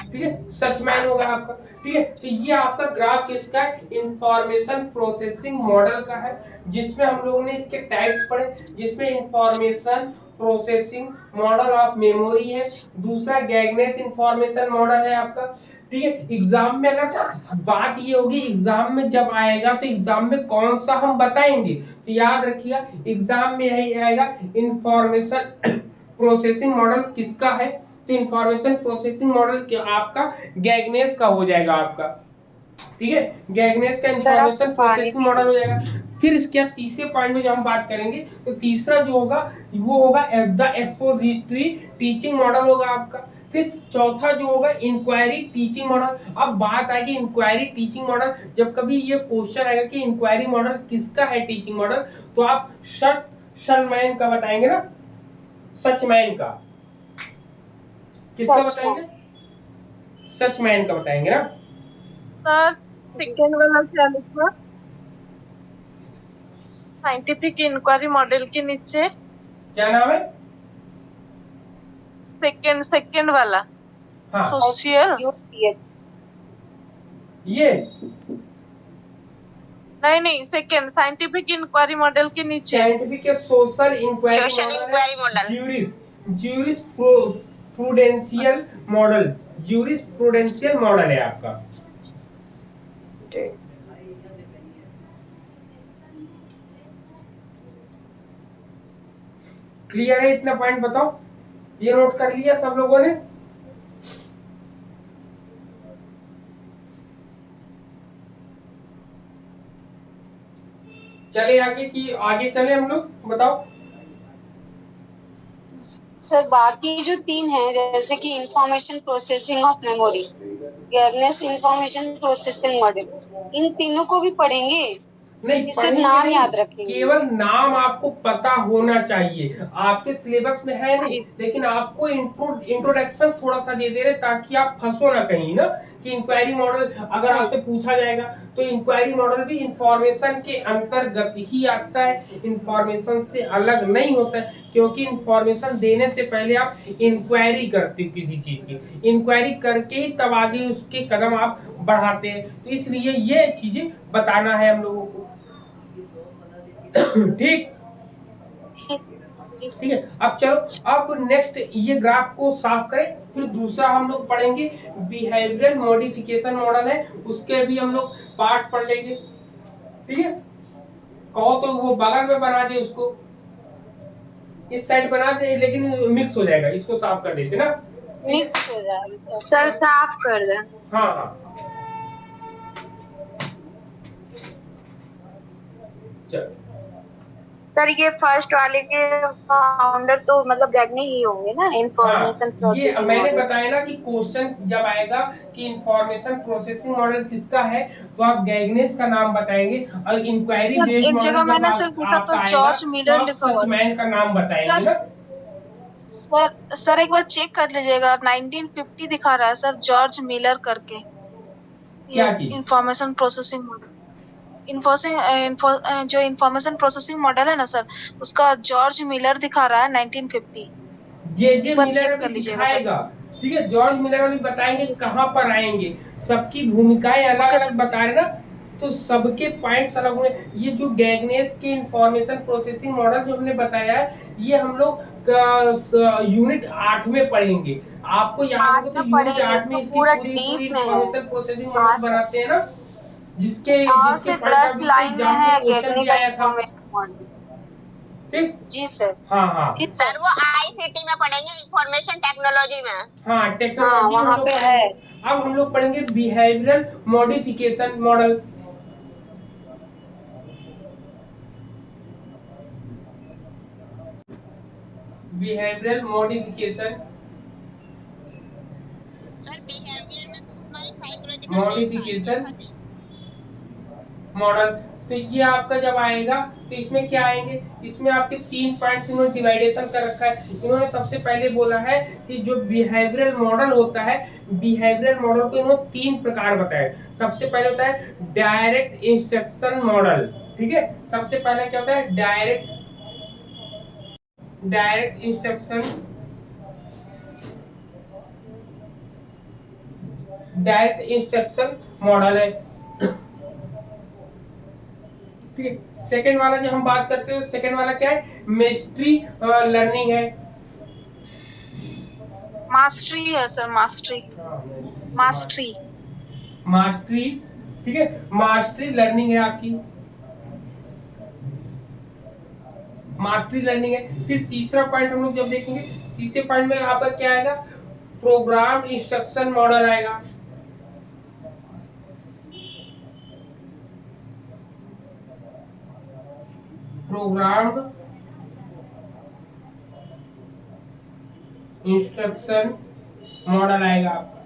ठीक है, सचमैन होगा आपका। ठीक है, तो ये आपका ग्राफ किसका है, इंफॉर्मेशन प्रोसेसिंग मॉडल का है, जिसमें हम लोगों ने इसके टाइप्स पढ़े, जिसमें information processing model of memory है, दूसरा गैगनेस इंफॉर्मेशन मॉडल है आपका। ठीक है, एग्जाम में अगर बात ये होगी, एग्जाम में जब आएगा तो एग्जाम में कौन सा हम बताएंगे, तो याद रखिएगा एग्जाम में यही आएगा इंफॉर्मेशन प्रोसेसिंग मॉडल किसका है, तो इंफॉर्मेशन प्रोसेसिंग मॉडल आपका गैगनेस का हो जाएगा आपका। ठीक है, गैगनेस का इंफॉर्मेशन प्रोसेसिंग मॉडल हो जाएगा। फिर इसके तीसरे पॉइंट में जो हम बात करेंगे, तो तीसरा जो होगा वो होगा द एक्सपोजिटरी टीचिंग मॉडल होगा आपका। फिर चौथा जो होगा इंक्वायरी टीचिंग मॉडल। अब बात आएगी इंक्वायरी टीचिंग मॉडल, जब कभी ये क्वेश्चन आएगा कि इंक्वायरी मॉडल किसका है टीचिंग मॉडल, तो आप शर्मैन का बताएंगे ना, सचमैन का, किसका बताएंगे, सचमैन का बताएंगे ना। सर सेकेंड वाला क्या लिखा, साइंटिफिक इंक्वायरी मॉडल के नीचे क्या नाम है, सेकेंड वाला, हाँ सोशल, ये नहीं सेकेंड साइंटिफिक इंक्वायरी मॉडल के नीचे साइंटिफिक या social inquiry model, jurisprudential model, jurisprudential model है आपका। क्लियर है, इतना पॉइंट बताओ, ये नोट कर लिया सब लोगों ने। चले आगे चले हम लोग, बताओ। सर बाकी जो 3 है, जैसे कि information processing of memory, Gagne's information processing model, इन तीनों को भी पढ़ेंगे? नहीं, सिर्फ नाम याद रखेंगे? केवल नाम आपको पता होना चाहिए, आपके सिलेबस में है नहीं, लेकिन आपको इंट्रोडक्शन थोड़ा सा दे दे रहे ताकि आप फंसो ना कहीं ना, कि इंक्वायरी मॉडल अगर आपसे पूछा जाएगा तो इंक्वायरी मॉडल भी इंफॉर्मेशन के अंतर्गत ही आता है, इंफॉर्मेशन से अलग नहीं होता है, क्योंकि इंफॉर्मेशन देने से पहले आप इंक्वायरी करते हो किसी चीज की, इंक्वायरी करके ही तब आगे उसके कदम आप बढ़ाते हैं, तो इसलिए ये चीजें बताना है हम लोगों को। ठीक है, अब चलो, अब नेक्स्ट ये ग्राफ को साफ करें, फिर दूसरा हम लोग पढ़ेंगे बिहेवियरल मॉडिफिकेशन मॉडल है, उसके भी हम लोग पार्ट्स पढ़ लेंगे। ठीक है, कहो तो वो बगल में बना दे, उसको इस साइड बना दे, लेकिन मिक्स हो जाएगा, इसको साफ कर देते ना, मिक्स हो जाएगा सर, साफ कर दे। हाँ हाँ चल। सर ये फर्स्ट वाले के फाउंडर तो मतलब गैगने ही होंगे ना, इंफॉर्मेशन ये मैंने बताया ना कि क्वेश्चन जब आएगा कि इंफॉर्मेशन प्रोसेसिंग मॉडल किसका है, तो आप गैगनेस का नाम बताएंगे, और इंक्वायरी बेस्ड मॉडल जगह मैंने सिर्फ देखा तो जॉर्ज मिलर लिखा हुआ, सचमैन का नाम बताएंगे ना। सर एक बार चेक कर लीजिएगा, 1950 दिखा रहा है सर, जॉर्ज मिलर करके। क्या चीज? इंफॉर्मेशन प्रोसेसिंग मॉडल, जो इंफॉर्मेशन प्रोसेसिंग मॉडल है ना सर, उसका जॉर्ज मिलर दिखा रहा है 1950। जे मिलर अभी दिखाएगा, ठीक है, जॉर्ज मिलर अभी बताएंगे कहाँ पर आएंगे, सबकी भूमिकाएं अलग अलग बता रहे ना, तो सबके पॉइंट्स अलग होंगे। ये जो गैगनेस के इंफॉर्मेशन प्रोसेसिंग मॉडल जो हमने बताया है, ये हम लोग यूनिट 8 में पढ़ेंगे। आपको याद होगा तो यूनिट 8 में इसकी पूरी इंफॉर्मेशन प्रोसेसिंग मॉडल बनाते हैं ना, जिसके 10 लाइन में है क्वेश्चन भी आया था। ठीक, जी सर। हाँ जी सर, वो आईसीटी में पढ़ेंगे, इंफॉर्मेशन टेक्नोलॉजी में। हाँ, टेक्नोलॉजी वहाँ पे है। अब हम लोग पढ़ेंगे behavioural modification model. Behavioural modification behaviour में तो हमारी साइकोलॉजिकल मॉडिफिकेशन मॉडल, तो ये आपका जब आएगा तो इसमें क्या आएंगे, इसमें आपके 3 पॉइंट्स इन्होंने डिवाइडेशन कर रखा है। इन्होंने सबसे पहले बोला है कि जो बिहेवियरल मॉडल होता है, बिहेवियरल मॉडल को इन्होंने 3 प्रकार बताए। सबसे पहले होता है डायरेक्ट इंस्ट्रक्शन मॉडल, ठीक है, सबसे पहले क्या होता है डायरेक्ट इंस्ट्रक्शन मॉडल है। ठीक है। सेकंड वाला जो हम बात करते हैं, सेकंड वाला क्या है, मेस्ट्री लर्निंग है। मास्टरी है सर, मास्टरी। मास्टरी। मास्टरी, ठीक है, मास्टरी लर्निंग है आपकी, मास्टरी लर्निंग है। फिर तीसरा पॉइंट हम लोग जब देखेंगे, तीसरे पॉइंट में आपका क्या आएगा, प्रोग्राम इंस्ट्रक्शन मॉडल आएगा। प्रोग्राम्ड इंस्ट्रक्शन मॉडल आएगा आपका,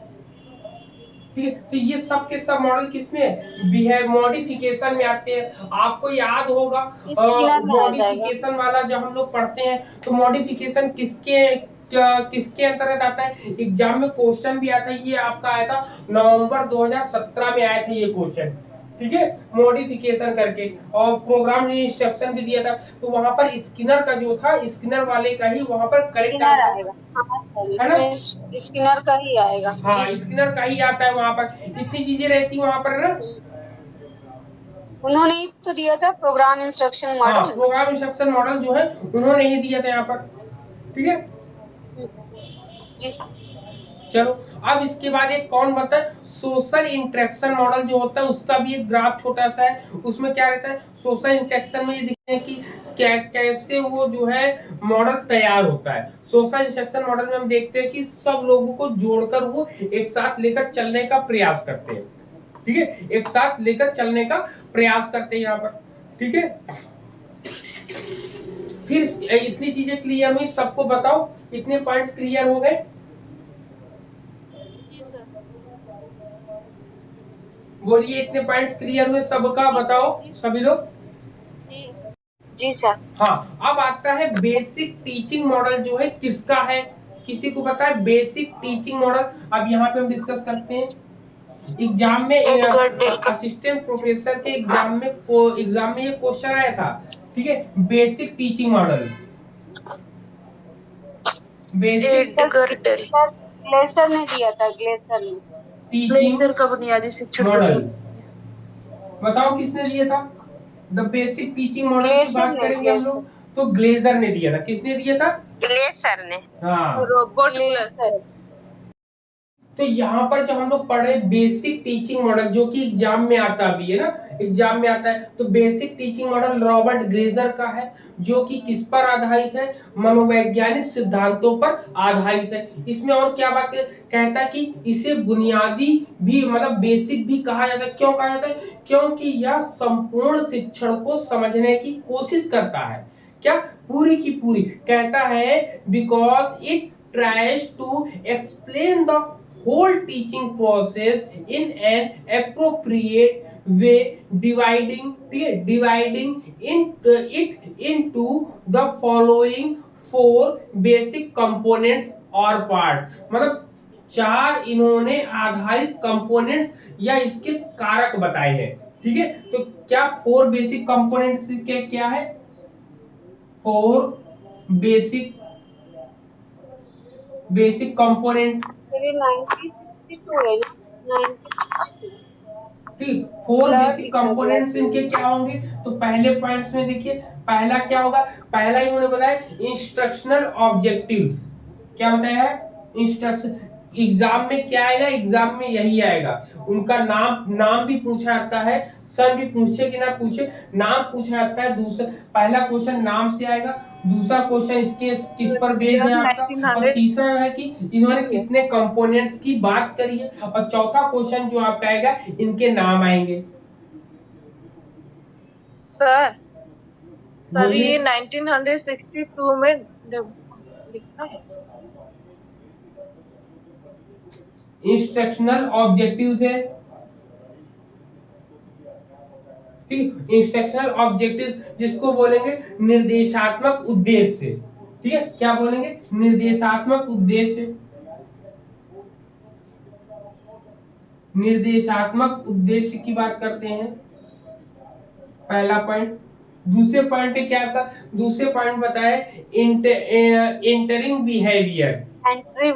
ठीक है। तो ये सब के सब मॉडल किसमें है, बिहेव मॉडिफिकेशन में आते हैं। आपको याद होगा मॉडिफिकेशन वाला जब हम लोग पढ़ते हैं तो मॉडिफिकेशन किसके अंतर्गत आता है, एग्जाम में क्वेश्चन भी आता है। ये आपका आया था नवंबर 2017 में आया था ये क्वेश्चन, ठीक है, मॉडिफिकेशन करके, और प्रोग्राम ने इंस्ट्रक्शन भी दिया था। तो वहां पर स्किनर का जो था, स्किनर वाले का ही वहां पर करेक्ट आएगा, है ना, स्किनर का ही आएगा। हाँ स्किनर का ही आता है वहां पर, इतनी चीजें रहती वहां पर ना। उन्होंने ही तो दिया था प्रोग्राम इंस्ट्रक्शन मॉडल। हाँ, प्रोग्राम इंस्ट्रक्शन मॉडल जो है उन्होंने ही दिया था यहाँ पर, ठीक है। चलो अब इसके बाद एक कौन बता है, सोशल इंटरेक्शन मॉडल जो होता है उसका भी एक ग्राफ छोटा सा है। उसमें क्या रहता है, सोशल इंटरेक्शन में ये दिखते हैं कि क्या कैसे वो जो है मॉडल तैयार होता है। सोशल इंटरेक्शन मॉडल में हम देखते हैं कि सब लोगों को जोड़कर वो एक साथ लेकर चलने का प्रयास करते हैं, ठीक है, एक साथ लेकर चलने का प्रयास करते हैं यहाँ पर, ठीक है। फिर इतनी चीजें क्लियर हुई, सबको बताओ, इतने पॉइंट्स क्लियर हो गए, बोलिए इतने पॉइंट्स क्लियर हुए सबका, बताओ सभी लोग। जी सर। हाँ, अब आता है बेसिक टीचिंग मॉडल जो है किसका है, किसी को पता है बेसिक टीचिंग मॉडल। अब यहाँ पे हम डिस्कस करते हैं। एग्जाम में असिस्टेंट प्रोफेसर के एग्जाम में ये क्वेश्चन आया था, ठीक है, basic teaching model, basic Glaser ने दिया था, ग्लेसर ने टीचिंग का बुनियादी शिक्षण मॉडल, बताओ किसने दिया था। द बेसिक टीचिंग मॉडल की बात करेंगे हम लोग तो ग्लेजर ने दिया था। किसने दिया था, ग्लेसर ने। हाँ, रोबोट ग्लेसर। तो यहाँ पर जब हम लोग पढ़े बेसिक टीचिंग मॉडल जो कि एग्जाम में आता भी है ना, एग्जाम में आता है, तो basic teaching model Robert Glazer का है, जो कि किस पर आधारित है, मनोवैज्ञानिक सिद्धांतों पर आधारित है। इसमें और क्या बात कहता है कि इसे बुनियादी भी मतलब बेसिक भी कहा जाता है। क्यों कहा जाता है, क्योंकि यह संपूर्ण शिक्षण को समझने की कोशिश करता है। क्या, पूरी की पूरी, कहता है because it tries to explain the whole teaching process in an appropriate way, dividing it into the following 4 basic components or parts। मतलब 4 इन्होंने आधारित कंपोनेंट्स या इसके कारक बताए हैं, ठीक है। तो क्या 4 बेसिक कंपोनेंट्स के क्या है, 4 बेसिक कंपोनेंट, ठीक, 4 बेसिक कंपोनेंट्स इनके क्या होंगे। तो पहले पॉइंट्स में देखिए, पहला क्या होगा, पहला इन्होंने बताया इंस्ट्रक्शनल ऑब्जेक्टिव्स। क्या बताया है, इंस्ट्रक्शन। एग्जाम में क्या आएगा, एग्जाम में यही आएगा। उनका नाम भी पूछा जाता है, सर भी पूछे कि ना पूछे, नाम पूछा जाता है। दूसरा पहला क्वेश्चन नाम से आएगा, दूसरा क्वेश्चन इसके किस पर बेस्ड है आपका, और तीसरा है कि इन्होंने कितने कंपोनेंट्स की बात करी है, और चौथा क्वेश्चन जो आपका आएगा इनके नाम आएंगे। सर ये 1962 में लिखा है। इंस्ट्रक्शनल ऑब्जेक्टिव्स है, ठीक, इंस्ट्रक्शनल ऑब्जेक्टिव्स जिसको बोलेंगे निर्देशात्मक उद्देश्य, ठीक है, क्या बोलेंगे, निर्देशात्मक उद्देश्य, निर्देशात्मक उद्देश्य की बात करते हैं, पहला पॉइंट। दूसरे पॉइंट पे क्या था, दूसरे पॉइंट बताया एंटरिंग बिहेवियर, एंट्री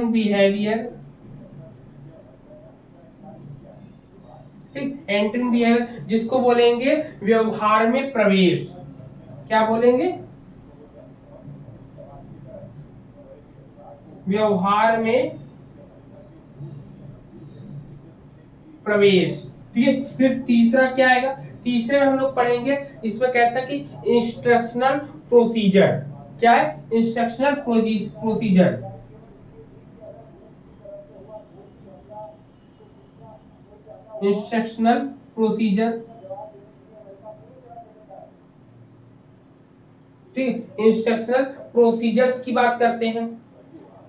बिहेवियर ठीक, एंट्रिंग बिहेवियर जिसको बोलेंगे व्यवहार में प्रवेश, क्या बोलेंगे, व्यवहार में प्रवेश। ठीक है, फिर तीसरा क्या आएगा, तीसरे में हम लोग पढ़ेंगे, इसमें कहता है कि इंस्ट्रक्शनल प्रोसीजर, क्या है, इंस्ट्रक्शनल प्रोसीजर, इंस्ट्रक्शनल प्रोसीजर, ठीक, इंस्ट्रक्शनल प्रोसीजर्स की बात करते हैं।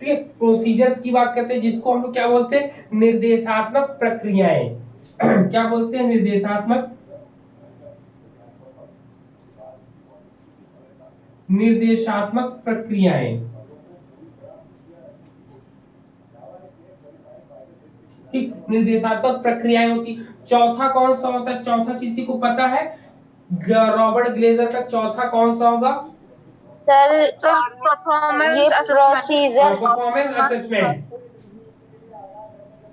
ठीक है, प्रोसीजर्स की बात करते हैं जिसको हम लोग क्या बोलते हैं, निर्देशात्मक प्रक्रियाएं क्या बोलते हैं, निर्देशात्मक प्रक्रियाएं। ठीक, निर्देशात्मक प्रक्रियाएं होती। चौथा कौन सा होता है, चौथा किसी को पता है, रॉबर्ट ग्लेजर का चौथा कौन सा होगा, सर परफॉर्मेंस ये असेसमेंट। Performance assessment.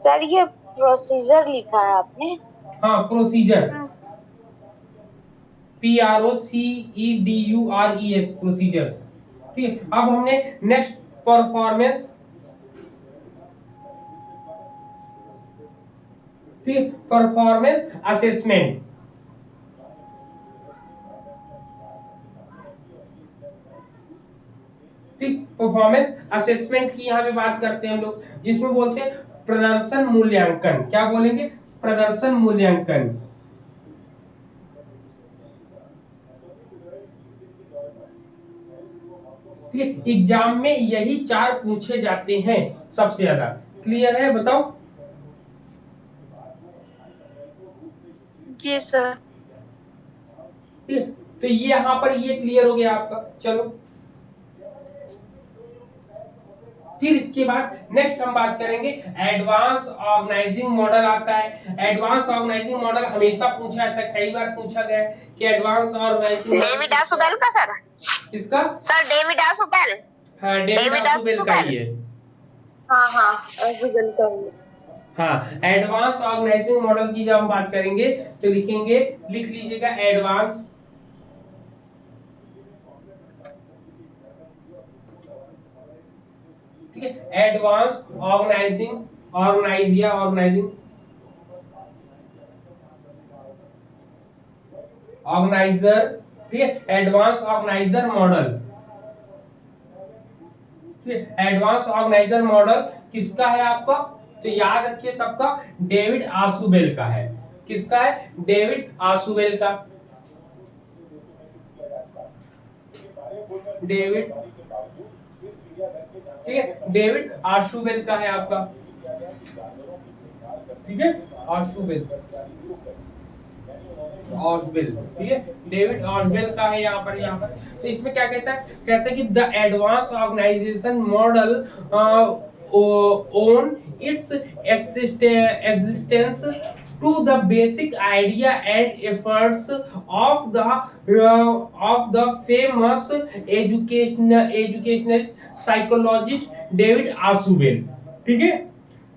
सर ये प्रोसीजर लिखा है आपने। हाँ, प्रोसीजर, PROCEDURES, प्रोसीजर्स। ठीक है, अब हमने नेक्स्ट परफॉर्मेंस, ठीक, परफॉर्मेंस असेसमेंट। ठीक, परफॉर्मेंस असेसमेंट की यहाँ पे बात करते हैं हम लोग, जिसमें बोलते हैं प्रदर्शन मूल्यांकन, क्या बोलेंगे, प्रदर्शन मूल्यांकन। ठीक, एग्जाम में यही 4 पूछे जाते हैं सबसे ज्यादा। क्लियर है, बताओ। जी सर। ठीक, तो ये यहाँ पर ये क्लियर हो गया आपका। चलो, फिर इसके बाद नेक्स्ट हम बात करेंगे एडवांस ऑर्गेनाइजिंग मॉडल आता है। एडवांस ऑर्गेनाइजिंग मॉडल हमेशा पूछा जाता है, कई बार पूछा गया है कि एडवांस ऑर्गेनाइजिंग डेविड आसुबेल का सर, किसका, सर डेविड आसुबेल, हाँ डेविड आसुबेल का ही है। हाँ गूगल कर लो। हाँ, एडवांस ऑर्गेनाइजिंग मॉडल की जब हम बात करेंगे तो लिखेंगे, लिख लीजिएगा एडवांस ठीक है, एडवांस ऑर्गेनाइजिंग ऑर्गेनाइजर, ठीक है, एडवांस ऑर्गेनाइजर मॉडल। ठीक है, एडवांस ऑर्गेनाइजर मॉडल किसका है आपका, तो याद रखिए सबका, डेविड आसुबेल का है। किसका है, डेविड आसुबेल का, डेविड, ठीक है, डेविड आशुबेल का है आपका। ठीक है, आशुबेल, ऑसबेल, ठीक है, डेविड ऑसबेल का है यहाँ पर। तो इसमें क्या कहता है कि the advance organisation model own its existence to the basic idea and efforts of the famous educational psychologist David Ausubel. ठीक है,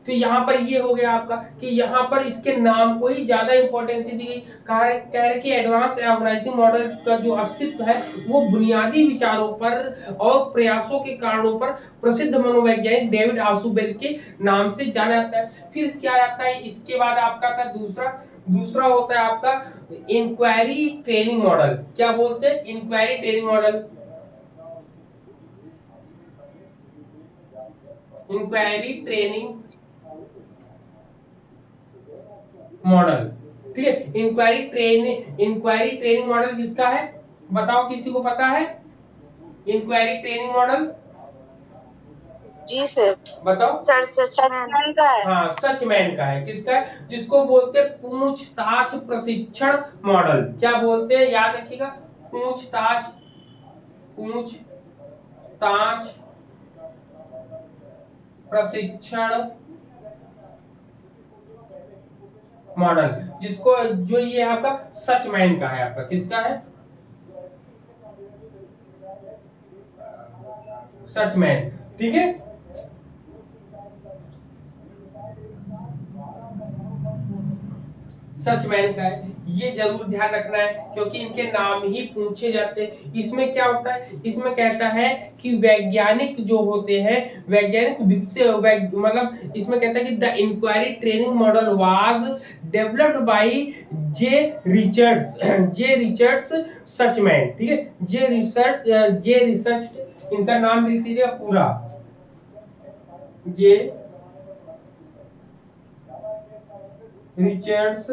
तो यहाँ पर ये हो गया आपका कि यहाँ पर इसके नाम को ही ज्यादा इंपॉर्टेंस दी गई। कह रहे कि एडवांस ऑर्गेनाइजिंग मॉडल का जो अस्तित्व है वो बुनियादी विचारों पर और प्रयासों के कारणों पर प्रसिद्ध मनोवैज्ञानिक डेविड आसुबेल के नाम से जाना जाता है। फिर क्या आता है, इसके बाद आपका था दूसरा होता है आपका इंक्वायरी ट्रेनिंग मॉडल। क्या बोलते हैं, inquiry training model, inquiry training model. ठीक है, इंक्वायरी ट्रेनिंग मॉडल किसका है, बताओ, किसी को पता है इंक्वायरी ट्रेनिंग मॉडल, जी सर, बताओ। सर सचमैन का है। हाँ, सचमैन का है। किसका है, जिसको बोलते हैं पूछताछ प्रशिक्षण मॉडल। क्या बोलते हैं, याद रखिएगा, पूछताछ प्रशिक्षण मॉडल, जिसको जो ये आपका सचमैन का है। आपका किसका है, सचमैन। ठीक है, सचमैन का है। ये जरूर ध्यान रखना है क्योंकि इनके नाम ही पूछे जाते हैं। इसमें क्या होता है, इसमें कहता है कि वैज्ञानिक जो होते हैं, वैज्ञानिक मतलब इसमें कहता है कि the inquiry training model was developed by J Richards Suchman. ठीक है, जे रिसर्च, इनका नाम लिख लीजिएगा पूरा, जे रिचर्ड्स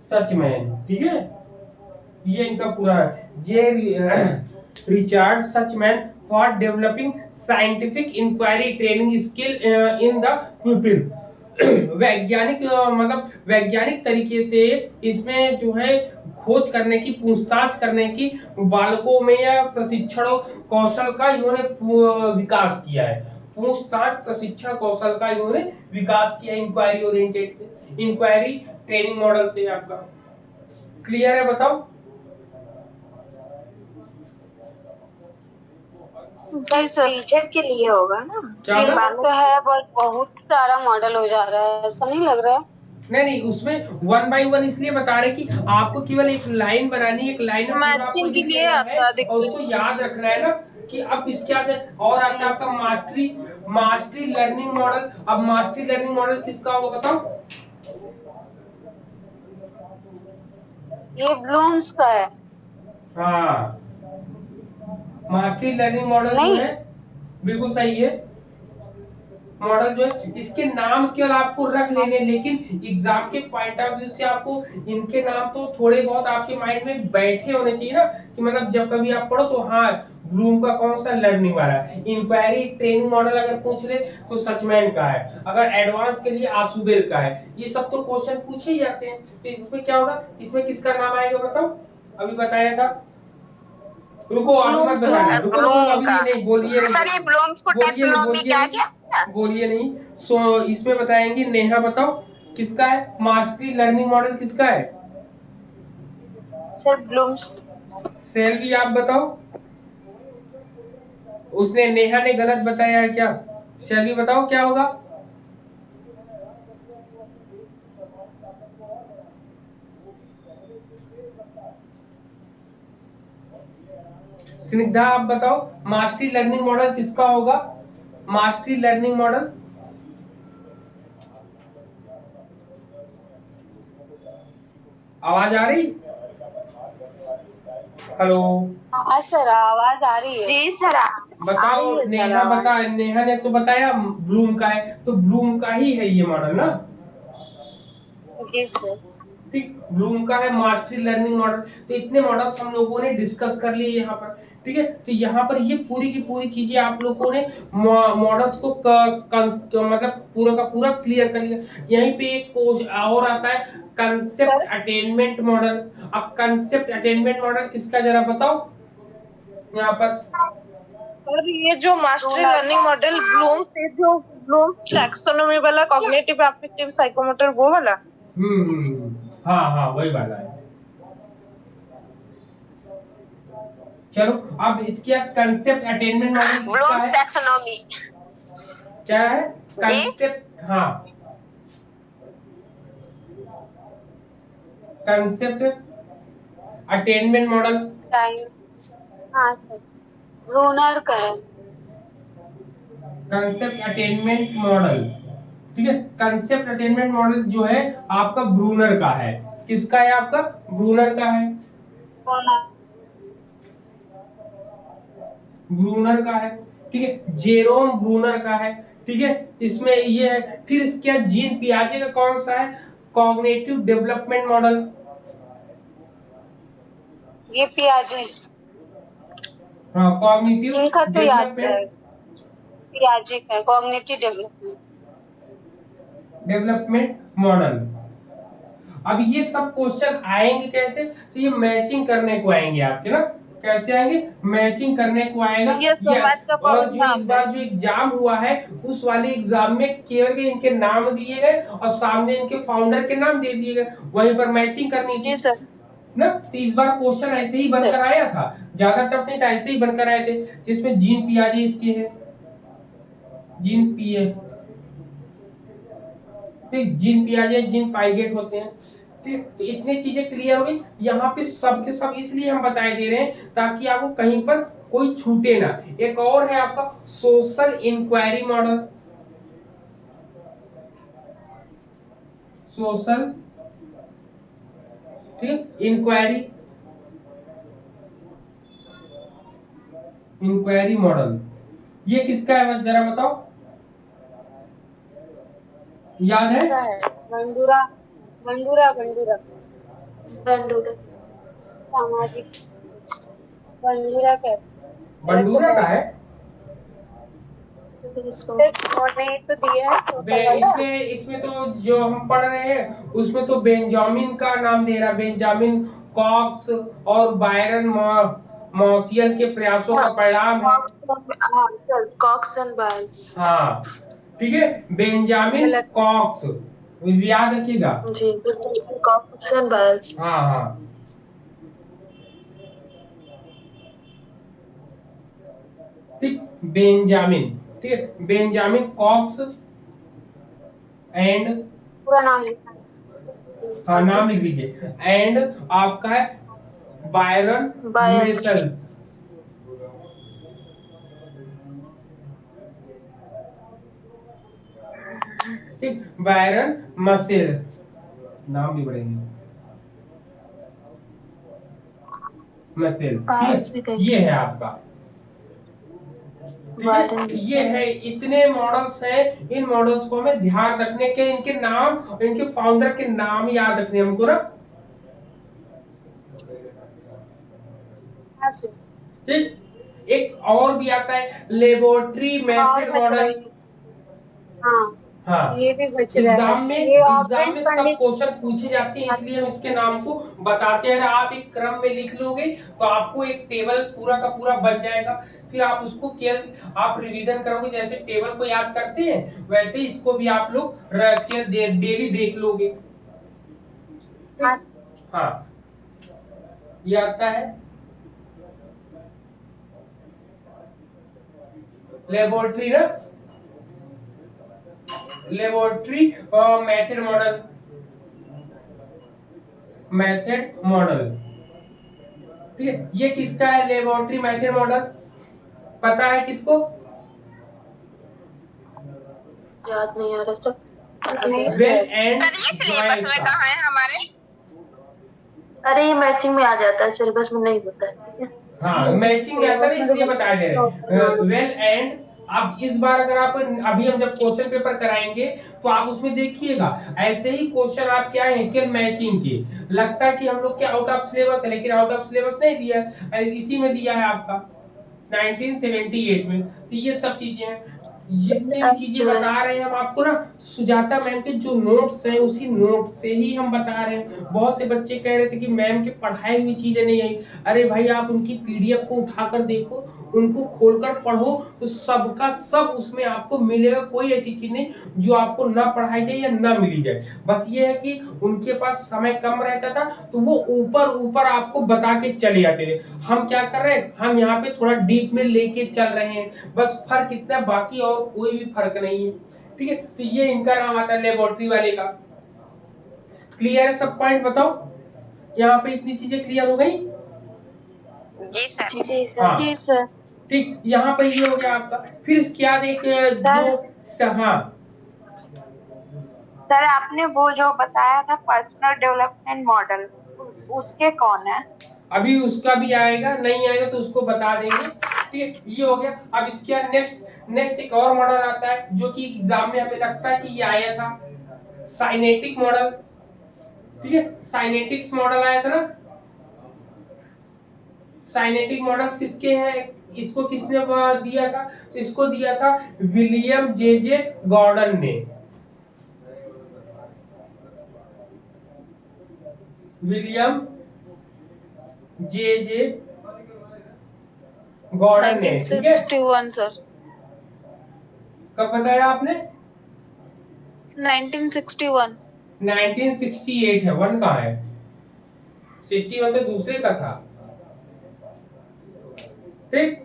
सचमैन। ठीक है, ये इनका पूरा है, J Richard Suchman for developing scientific inquiry training skill in the people. वैज्ञानिक मतलब वैज्ञानिक तरीके से इसमें जो है खोज करने की, पूछताछ करने की बालकों में या प्रशिक्षण कौशल का इन्होंने विकास किया है। पूछताछ प्रशिक्षण कौशल का इन्होंने विकास किया इंक्वायरी ओरिएंटेड से, इंक्वायरी ट्रेनिंग मॉडल से। आपका क्लियर है? बताओ। टीचर के लिए होगा ना? क्या होगा? तो है बट बहुत सारा मॉडल हो जा रहा है, ऐसा नहीं लग रहा है? नहीं, उसमें 1 बाय 1 इसलिए बता रहे कि आपको केवल एक लाइन बनानी है, एक लाइन में पूरा आपको लिख लेना है और उसको याद रखना है ना कि अब इसके आगे और आता है आपका मास्टरी लर्निंग मॉडल। अब मास्टरी लर्निंग मॉडल किसका होगा बताओ? ये ब्लूम्स का है। हाँ, मास्टरी लर्निंग मॉडल जो है बिल्कुल सही है। मॉडल जो है, इसके नाम केवल आपको रख लेने, लेकिन एग्जाम के पॉइंट ऑफ व्यू से आपको इनके नाम तो थोड़े बहुत आपके माइंड में बैठे होने चाहिए ना, कि मतलब जब कभी आप पढ़ो तो हाँ ब्लूम का कौन सा लर्निंग वाला है। इंक्वायरी ट्रेनिंग मॉडल अगर पूछ ले तो सचमैन का है, अगर एडवांस के लिए आशुबेर का है। ये सब तो क्वेश्चन पूछे ही जाते हैं। तो इसमें क्या होगा, इसमें किसका नाम आएगा बताओ? अभी बताया था, रुको अभी मत बताना, रुको अभी नहीं, बोलिए बोलिए नहीं। सो इसमें बताएंगे, नेहा बताओ किसका है मास्टरी लर्निंग मॉडल, किसका है? Sir blooms. सेल्वी आप बताओ। उसने, नेहा ने गलत बताया है क्या? सेल्वी बताओ क्या होगा? स्निग्धा आप बताओ मास्टरी लर्निंग मॉडल किसका होगा? मास्टरी लर्निंग मॉडल आवाज आ रही? हेलो, हाँ सर, आवाज आ रही है। जी सर। बताओ नेहा बता, नेहा ने तो बताया ब्लूम का है, तो ब्लूम का ही है ये मॉडल ना? जी सर। ठीक, ब्लूम का है मास्टरी लर्निंग मॉडल। तो इतने मॉडल्स हम लोगों ने डिस्कस कर लिए यहाँ पर। ठीक है, तो यहाँ पर ये पूरी की पूरी चीजें आप लोगों ने मॉडल्स को मतलब पूरा का पूरा क्लियर कर लिया। यहीं पे एक और आता है कंसेप्ट अटेनमेंट मॉडल। अब कंसेप्ट अटेनमेंट मॉडल किसका जरा बताओ यहाँ पर? और ये जो मास्टरी लर्निंग मॉडल ब्लूम से, जो ब्लूम टैक्सोनॉमी वाला कॉग्निटिव अफेक्टिव साइकोमोटर वो वाला। हाँ वही वाला है। चलो अब इसके कंसेप्ट अटेनमेंट मॉडल किसका है? टैक्सोनॉमी क्या है कंसेप्ट? हाँ, कंसेप्ट अटेनमेंट मॉडल। हाँ सर, ब्रूनर का है। कंसेप्ट अटेनमेंट मॉडल, ठीक है, कंसेप्ट अटेनमेंट मॉडल जो है आपका ब्रूनर का है। किसका है आपका? ब्रूनर का है। ब्रूनर का है, ठीक है, जेरोम ब्रूनर का है। ठीक है, इसमें ये है। फिर इसके जीन पियाजे का कौन सा है? Cognitive development model. ये पियाजे। हाँ, कॉग्निटिव इनका तो याद है, डेवलपमेंट पियाजे का कॉग्निटिव डेवलपमेंट मॉडल। अब ये सब क्वेश्चन आएंगे कैसे? तो ये मैचिंग करने को आएंगे आपके ना। कैसे आएंगे? मैचिंग करने को आएगा। ये और जो इस बार जो एग्जाम हुआ है उस वाले एग्जाम में केवल इनके नाम दिए गए और सामने इनके फाउंडर के नाम दे दिए गए, वहीं पर मैचिंग करनी थी। जी सर। ना, तो इस बार क्वेश्चन ऐसे ही बनकर आया था, ज्यादा टफ नहीं था, ऐसे ही बनकर आए थे। जिसमें जीन पियाजे इसके है, जीन पिए ठीक, जिन पियाजे जिन पाइगेट होते हैं। ठीक, तो इतनी चीजें क्लियर हो गई। यहाँ पे सब के सब इसलिए हम बताए दे रहे हैं ताकि आपको कहीं पर कोई छूटे ना। एक और है आपका सोशल इंक्वायरी मॉडल। सोशल, ठीक, इंक्वायरी मॉडल ये किसका है जरा बताओ, याद है? बंडूरा बंडूरा बंडूरा बंडूरा सामाजिक बंडूरा का बंडूरा का है। नहीं तो दिया है सोशल वाला। इसमें तो जो हम पढ़ रहे हैं उसमें तो बेंजामिन का नाम दे रहा, बेंजामिन कॉक्स और बायरन मॉसियल के प्रयासों का परिणाम है। Cox and Byles. हाँ ठीक है, बेंजामिन कॉक्स, याद रखिएगा जी, कॉक्स एंड बायल्स। हाँ हाँ, ठीक, बेंजामिन, ठीक है, बेंजामिन कॉक्स एंड, पूरा नाम लिखा हाँ नाम लिख लीजिए, एंड आपका है बायरन मेसल्स। ठीक, बायरन मसेल, नाम भी पढ़ेंगे मसेल। ठीक, ये है आपका, ये है, इतने मॉडल्स हैं। इन मॉडल्स को हमें ध्यान रखने के, इनके नाम, इनके फाउंडर के नाम याद रखने हमको ना। ठीक, एक और भी आता है लेबोरेटरी मेथड मॉडल। हाँ, ये भी बच रहा है। एग्जाम में सब क्वेश्चन पूछे जाते हैं, इसलिए हम इसके नाम को बताते हैं। आप एक क्रम में लिख लोगे तो आपको एक टेबल पूरा का पूरा बच जाएगा। फिर आप उसको केवल आप रिवीजन करोगे, जैसे टेबल को याद करते हैं वैसे इसको भी आप लोग डेली देख लोगे। हाँ, ये आता है लेबोरेटरी ना, लेबोरेटरी मेथड मॉडल। ठीक है, ये किसका है लेबोरेटरी मेथड मॉडल, पता है किसको? याद नहीं आ रहा सर। वेल एंड सिलेबस में कहाँ है हमारे? अरे ये मैचिंग में आ जाता है, सिलेबस में नहीं होता है। ठीक है, हाँ मैचिंग में आता है इसलिए बता दे रहे हैं। वेल एंड, अब इस बार अगर आप, अभी हम जब क्वेश्चन पेपर कराएंगे तो आप उसमें देखिएगा ऐसे ही क्वेश्चन आप क्या है केवल मैचिंग के, लगता है कि हम लोग क्या आउट ऑफ सिलेबस है, लेकिन आउट ऑफ सिलेबस नहीं दिया है, इसी में दिया है आपका 1978 में। तो ये सब चीजें हैं, जितनी भी चीजें बता रहे हैं हम आपको ना, सुजाता मैम के जो नोट्स हैं उसी नोट से ही हम बता रहे हैं। बहुत से बच्चे कह रहे थे कि मैम के पढ़ाई हुई चीजें नहीं आई। अरे भाई आप उनकी पीडीएफ को उठाकर देखो, उनको खोलकर पढ़ो, तो सबका सब उसमें आपको मिलेगा। कोई ऐसी चीज नहीं जो आपको ना पढ़ाई जाए या ना मिली जाए। बस ये है कि उनके पास समय कम रहता था तो वो ऊपर ऊपर आपको बता के चले जाते थे। हम क्या कर रहे हैं, हम यहाँ पे थोड़ा डीप में लेके चल रहे हैं, बस फर्क इतना, बाकी और कोई भी फर्क नहीं है। ठीक है, तो ये इनका नाम आता है लेबोरेटरी वाले का। क्लियर है सब पॉइंट? बताओ यहाँ पे इतनी चीजें क्लियर हो गई? जी सर। जी सर। हाँ। जी सर। ठीक, यहाँ पे ये हो गया आपका। फिर इसके बाद एक जो, हाँ सर आपने वो जो बताया था पर्सनल डेवलपमेंट मॉडल, उसके कौन है? अभी उसका भी आएगा, नहीं आएगा तो उसको बता देंगे। ठीक है, ये हो गया। अब इसके बाद नेक्स्ट एक और मॉडल आता है जो कि एग्जाम में हमें लगता है कि ये आया था, साइनेटिक मॉडल। ठीक है, साइनेटिक्स मॉडल आया था ना। साइनेटिक मॉडल्स किसके हैं, इसको किसने दिया था? तो इसको दिया था विलियम जे गॉर्डन ने। विलियम जे गॉर्डन ने। ठीक है, 1961 सर। कब बताया आपने? 1961। 1968 है, वन का है, 61 तो दूसरे का था। ठीक,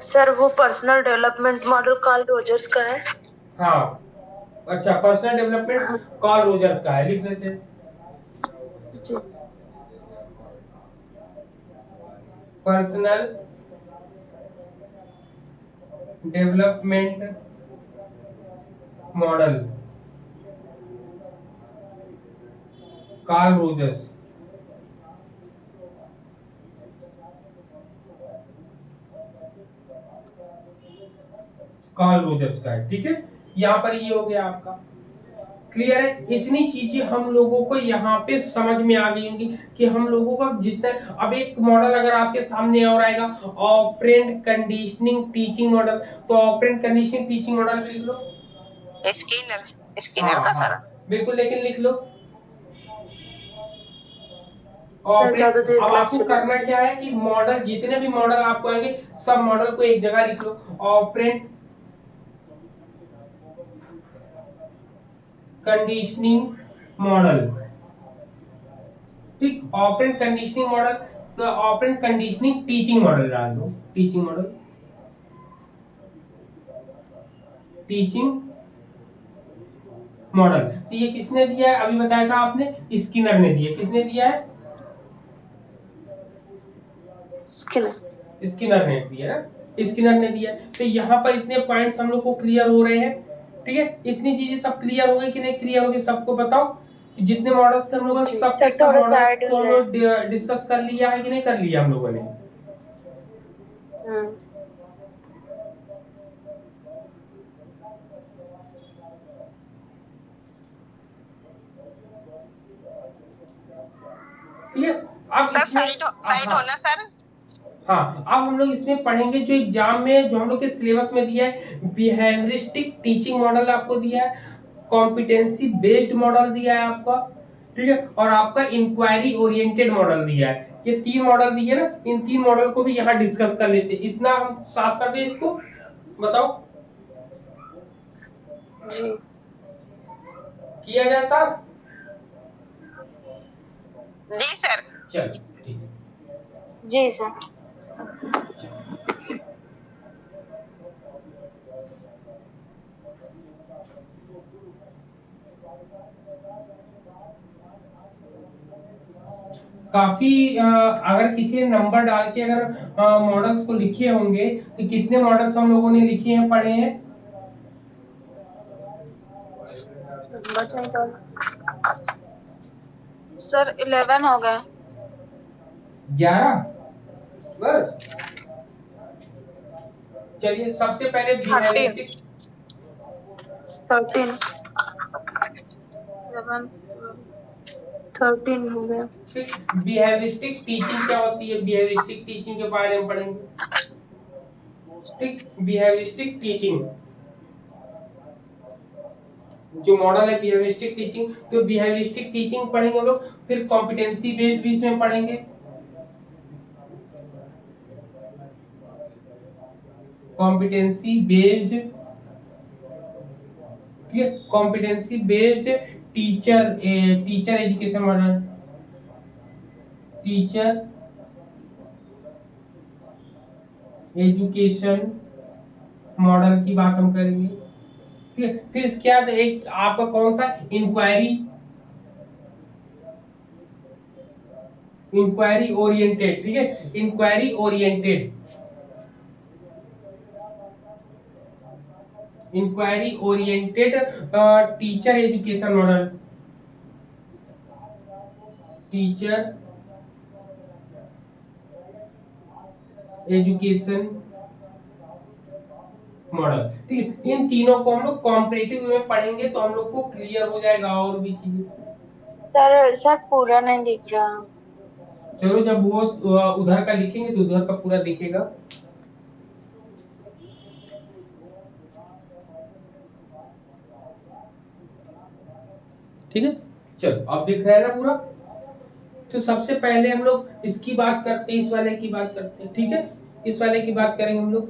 सर वो personal development model Carl Rogers का है। हाँ अच्छा, पर्सनल डेवलपमेंट कार्ल रोजर्स का है, लिख लेते हैं। Personal development model Carl Rogers. Carl Rogers का है, ठीक है। यहाँ पर ये हो गया आपका, क्लियर है। इतनी चीजें हम लोगों को यहाँ पे समझ में आ गई होंगी कि हम लोगों का जितना, अब एक मॉडल अगर आपके सामने और आएगा, ऑपरेंट कंडीशनिंग टीचिंग मॉडल, तो ऑपरेंट कंडीशनिंग टीचिंग मॉडल लिख लो। स्किनर का सर, बिल्कुल, लेकिन लिख लो। अब आपको करना क्या है कि मॉडल, जितने भी मॉडल आपको आएंगे सब मॉडल को एक जगह लिख लो। ऑपरेंट कंडीशनिंग मॉडल, ठीक। ऑपरेंट कंडीशनिंग मॉडल, तो ऑपरेंट कंडीशनिंग टीचिंग मॉडल डाल दो। टीचिंग मॉडल, टीचिंग मॉडल, तो ये किसने दिया है? अभी बताया था आपने, स्किनर ने दिया। किसने दिया है? स्किनर ने दिया है, स्किनर ने दिया। तो यहाँ पर इतने पॉइंट्स हम लोग को क्लियर हो रहे हैं, ठीक है। इतनी चीजें सब क्लियर हो गई कि नहीं क्लियर हो गई, सबको बताओ कि जितने मॉडल्स हम लोगों ने सबके सब मॉडल को हम लोग डिस्कस कर लिया है कि नहीं कर लिया हम लोगों ने? ठीक है। अब सर साइड होना सर। हाँ, अब हम लोग इसमें पढ़ेंगे जो एग्जाम में, जो हम लोग के सिलेबस में दिया है, बिहेवियरिस्टिक टीचिंग मॉडल आपको दिया है, कॉम्पिटेंसी बेस्ड मॉडल दिया है आपका, ठीक है, और आपका इंक्वायरी ओरिएंटेड मॉडल दिया है। ये 3 मॉडल दिए ना, इन 3 मॉडल को भी यहाँ डिस्कस कर लेते हैं। इतना हम साफ कर दे इसको, बताओ जी। किया जाए साफ? जी सर। चलो ठीक है। जी सर। काफी अगर किसी ने नंबर डाल के अगर मॉडल्स को लिखे होंगे, तो कितने मॉडल्स हम लोगों ने लिखे हैं, पढ़े हैं? सर 11 हो गए। 11 बस। चलिए, सबसे पहले बिहेवियरिस्टिक 13 13 हो गया। बिहेवियरिस्टिक टीचिंग क्या होती है, बिहेवियरिस्टिक टीचिंग के बारे में पढ़ेंगे, ठीक। बिहेवियरिस्टिक टीचिंग जो मॉडल है, बिहेवियरिस्टिक टीचिंग, तो बिहेवियरिस्टिक टीचिंग पढ़ेंगे हम लोग। फिर कॉम्पिटेंसी बेस्ड भी इसमें पढ़ेंगे, कॉम्पिटेंसी बेस्ड, ठीक है, competency based teacher education model, teacher education model की बात हम करेंगे, ठीक है। फिर इसके बाद एक आपका कौन था, इंक्वायरी ओरिएंटेड, ठीक है, inquiry oriented, inquiry oriented teacher education model, teacher education model, ठीक है। इन तीनों को हम लोग कॉम्परेटिव में पढ़ेंगे तो हम लोग को क्लियर हो जाएगा और भी चीजें। सर पूरा नहीं दिख रहा। चलो, जब वो उधर का लिखेंगे तो उधर का पूरा दिखेगा। ठीक है, चलो अब दिख रहा है ना पूरा। तो सबसे पहले हम लोग इसकी बात करते हैं, इस वाले की बात करते हैं, ठीक है, इस वाले की बात करेंगे हम लोग।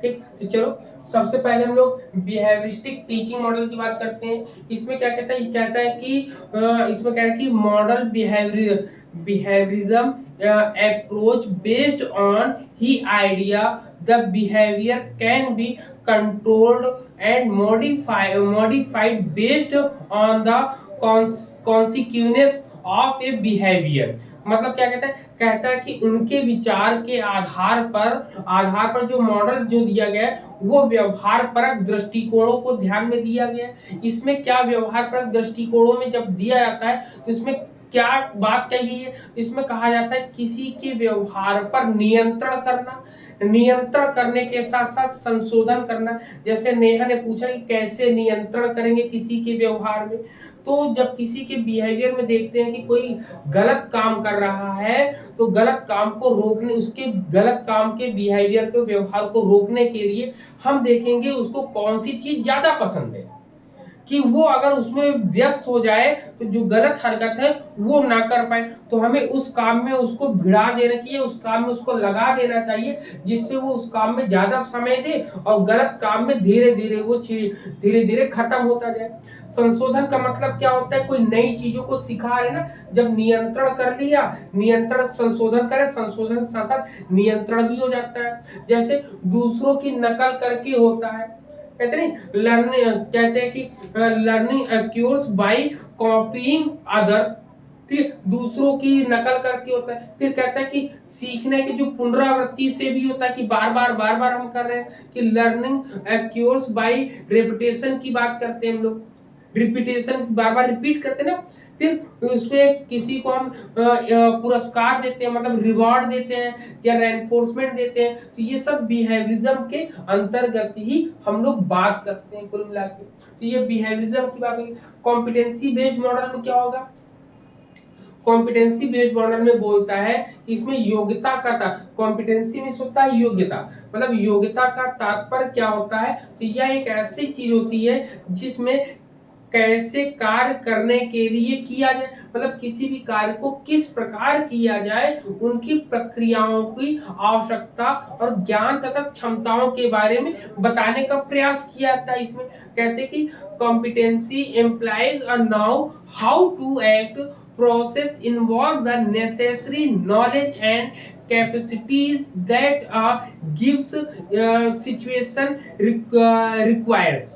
ठीक, तो चलो सबसे पहले हम लोग बिहेवियरिस्टिक टीचिंग मॉडल की बात करते हैं। इसमें क्या कहता है, ये कहता है कि इसमें कह रहा है कि model behaviourism approach based on he idea the behaviour can be controlled and modified based on the consequence of a behavior। मतलब क्या कहता है कि उनके विचार के आधार पर जो मॉडल जो दिया गया है वो व्यवहार परक दृष्टिकोणों को ध्यान में दिया गया है। इसमें क्या व्यवहार परक दृष्टिकोणों में जब दिया जाता है तो इसमें क्या बात कही है, इसमें कहा जाता है किसी के व्यवहार पर नियंत्रण करने के साथ साथ संशोधन करना। जैसे नेहा ने पूछा कि कैसे नियंत्रण करेंगे किसी के व्यवहार में, तो जब किसी के बिहेवियर में देखते हैं कि कोई गलत काम कर रहा है तो गलत काम को रोकने, उसके गलत काम के बिहेवियर के व्यवहार को रोकने के लिए हम देखेंगे उसको कौन सी चीज ज्यादा पसंद है, कि वो अगर उसमें व्यस्त हो जाए तो जो गलत हरकत है वो ना कर पाए, तो हमें उस काम में उसको भिड़ा देना चाहिए, उस काम में उसको लगा देना चाहिए जिससे वो उस काम में ज्यादा समय दे और गलत काम में धीरे धीरे खत्म होता जाए। संशोधन का मतलब क्या होता है, कोई नई चीजों को सिखा रहे ना, जब नियंत्रण कर लिया, नियंत्रण संशोधन करे, संशोधन के साथ साथ नियंत्रण भी हो जाता है। जैसे दूसरों की नकल करके होता है, कहते नहीं लर्निंग, कहते हैं कि लर्निंग अक्यूर्स बाय कॉपीइंग अदर, ठीक, दूसरों की नकल करके होता है। फिर कहता है कि सीखने की जो पुनरावृत्ति से भी होता है कि बार बार हम कर रहे हैं, कि लर्निंग अक्यूर्स बाय रिपीटेशन की बात करते हैं हम लोग, रिपीटेशन बार रिपीट करते हैं ना। फिर उसमें किसी को हम पुरस्कार देते हैं, मतलब रिवॉर्ड देते हैं या रेनफोर्समेंट देते हैं, तो ये सब बिहेवियरिज्म के अंतर्गत ही हम लोग बात करते हैं कुल मिला के। तो ये बिहेवियरिज्म की बात है। कॉम्पिटेंसी बेस्ड मॉडल में क्या होगा, कॉम्पिटेंसी बेस्ड मॉडल में बोलता है इसमें योग्यता का कॉम्पिटेंसी में होता है योग्यता, मतलब योग्यता का तात्पर्य क्या होता है, तो यह एक ऐसी चीज होती है जिसमें कैसे कार्य करने के लिए किया जाए, मतलब किसी भी कार्य को किस प्रकार किया जाए, उनकी प्रक्रियाओं की आवश्यकता और ज्ञान तथा क्षमताओं के बारे में बताने का प्रयास किया जाता है। इसमें कहते हैं कि competency implies a know how to act process involve the necessary knowledge and capacities that gives situation requires,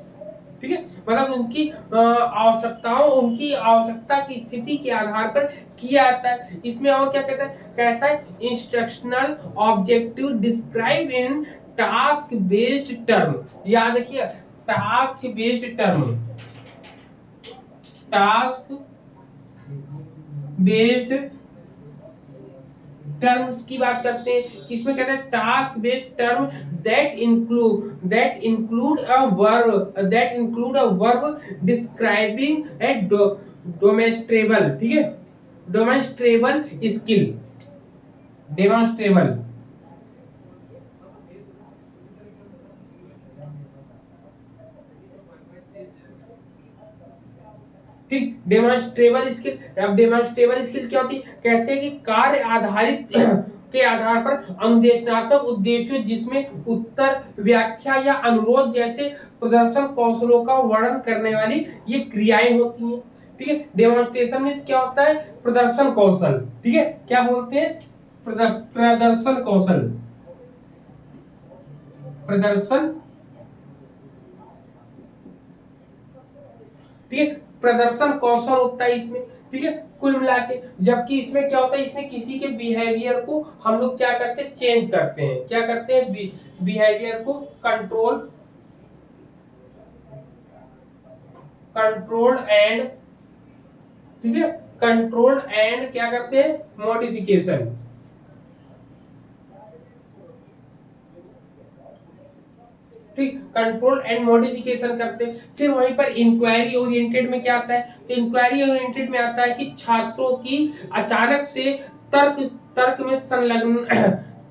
ठीक है, मतलब उनकी आवश्यकताओं, उनकी आवश्यकता की स्थिति के आधार पर किया जाता है। इसमें और क्या कहता है instructional objective describe in task based term. याद रखिए task based term, task based terms की बात करते हैं। इसमें कहते हैं task based term that include a verb describing a demonstrable, ठीक है, demonstrable skill, demonstrable, ठीक, डेमोन्स्ट्रेबल स्किल। अब डेमोन्स्ट्रेबल स्किल क्या होती है, कहते हैं कि कार्य आधारित के आधार पर अनुदेशनात्मक उद्देश्यों जिसमें उत्तर, व्याख्या या अनुरोध जैसे प्रदर्शन कौशलों का वर्णन करने वाली ये क्रियाएं होती हैं, ठीक है। डेमोन्स्ट्रेशन में क्या होता है, प्रदर्शन कौशल, ठीक है, क्या बोलते हैं, प्रदर्शन कौशल, प्रदर्शन, ठीक है, प्रदर्शन कौशल होता है इसमें, ठीक है, कुल मिला के। जबकि इसमें क्या होता है, इसमें किसी के बिहेवियर को हम लोग क्या करते हैं, चेंज करते हैं, क्या करते हैं, बिहेवियर को कंट्रोल एंड, ठीक है, कंट्रोल एंड क्या करते हैं, मॉडिफिकेशन, ठीक, कंट्रोल एंड मॉडिफिकेशन करते हैं। फिर वहीं पर इंक्वायरी ओरिएंटेड में क्या आता है, तो इंक्वायरी ओरिएंटेड में आता है कि छात्रों की अचानक से तर्क में संलग्न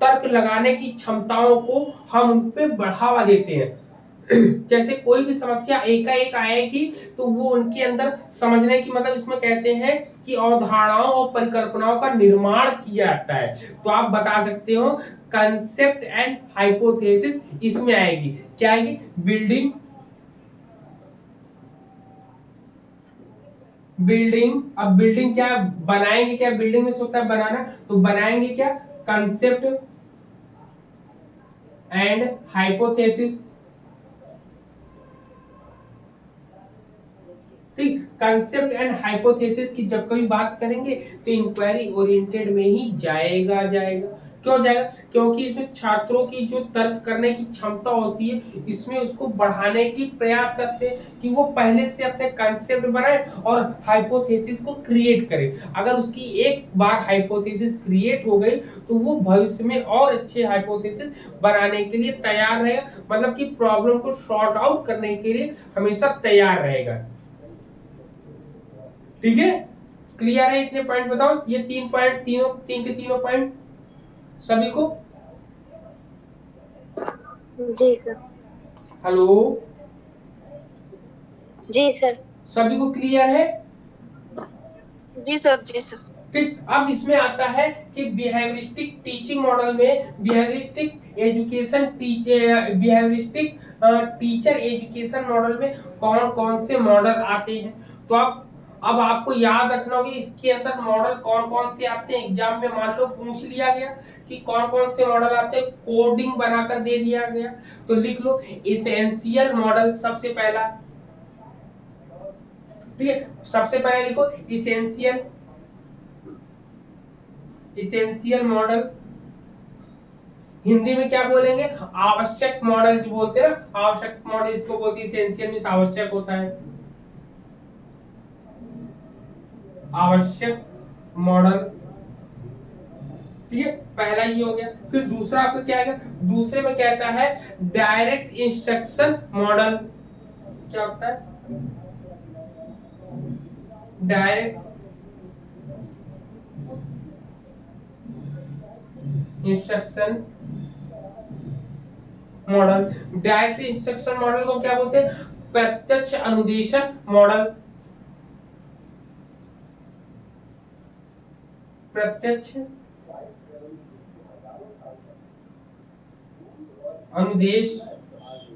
तर्क लगाने की क्षमताओं को हम उन पे बढ़ावा देते हैं। जैसे कोई भी समस्या एकाएक आएगी तो वो उनके अंदर समझने की, मतलब इसमें कहते हैं कि अवधारणाओं और परिकल्पनाओं का निर्माण किया जाता है। तो आप बता सकते हो कंसेप्ट एंड हाइपोथेसिस इसमें आएगी, क्या आएगी, बिल्डिंग, अब बिल्डिंग क्या बनाएंगे, क्या बिल्डिंग में होता है बनाना, तो बनाएंगे क्या, कंसेप्ट एंड हाइपोथेसिस, ठीक, कंसेप्ट एंड हाइपोथेसिस की जब कभी बात करेंगे तो इंक्वायरी ओरिएंटेड में ही जाएगा। क्यों जाएगा? क्योंकि इसमें छात्रों की जो तर्क करने की क्षमता होती है, इसमें उसको बढ़ाने की प्रयास करते हैं कि वो पहले से अपने कंसेप्ट बनाए और हाइपोथेसिस को क्रिएट करे। अगर उसकी एक बार हाइपोथेसिस क्रिएट हो गई तो वो भविष्य में और अच्छे हाइपोथेसिस बनाने के लिए तैयार रहेगा, मतलब कि प्रॉब्लम को सॉर्ट आउट करने के लिए हमेशा तैयार रहेगा। ठीक है, क्लियर है? इतने पॉइंट बताओ, ये 3 पॉइंट, तीन के तीनों पॉइंट सभी को? जी सर। हेलो, जी सर। सभी को क्लियर है? जी सर, जी सर। ठीक, अब इसमें आता है कि बिहेवियरिस्टिक टीचिंग मॉडल में बिहेवियरिस्टिक टीचर एजुकेशन मॉडल में कौन कौन से मॉडल आते हैं। तो अब आपको याद रखना होगा इसके अंदर मॉडल कौन कौन से आते हैं। एग्जाम में मान लो पूछ लिया गया कि कौन कौन से मॉडल आते हैं, कोडिंग बनाकर दे दिया गया तो लिख लो एसेंशियल मॉडल सबसे पहला। ठीक है, सबसे पहले लिखो इसेंशियल मॉडल। हिंदी में क्या बोलेंगे? आवश्यक मॉडल जो बोलते हैं ना, आवश्यक मॉडल इसको बोलते हैं। इसेंशियल मींस आवश्यक होता है, आवश्यक मॉडल। ठीक है, पहला ये हो गया। फिर दूसरा आपका क्या आएगा? दूसरे में कहता है डायरेक्ट इंस्ट्रक्शन मॉडल। क्या होता है? Direct instruction model. Direct instruction model को क्या बोलते हैं? प्रत्यक्ष अनुदेशन मॉडल। प्रत्यक्ष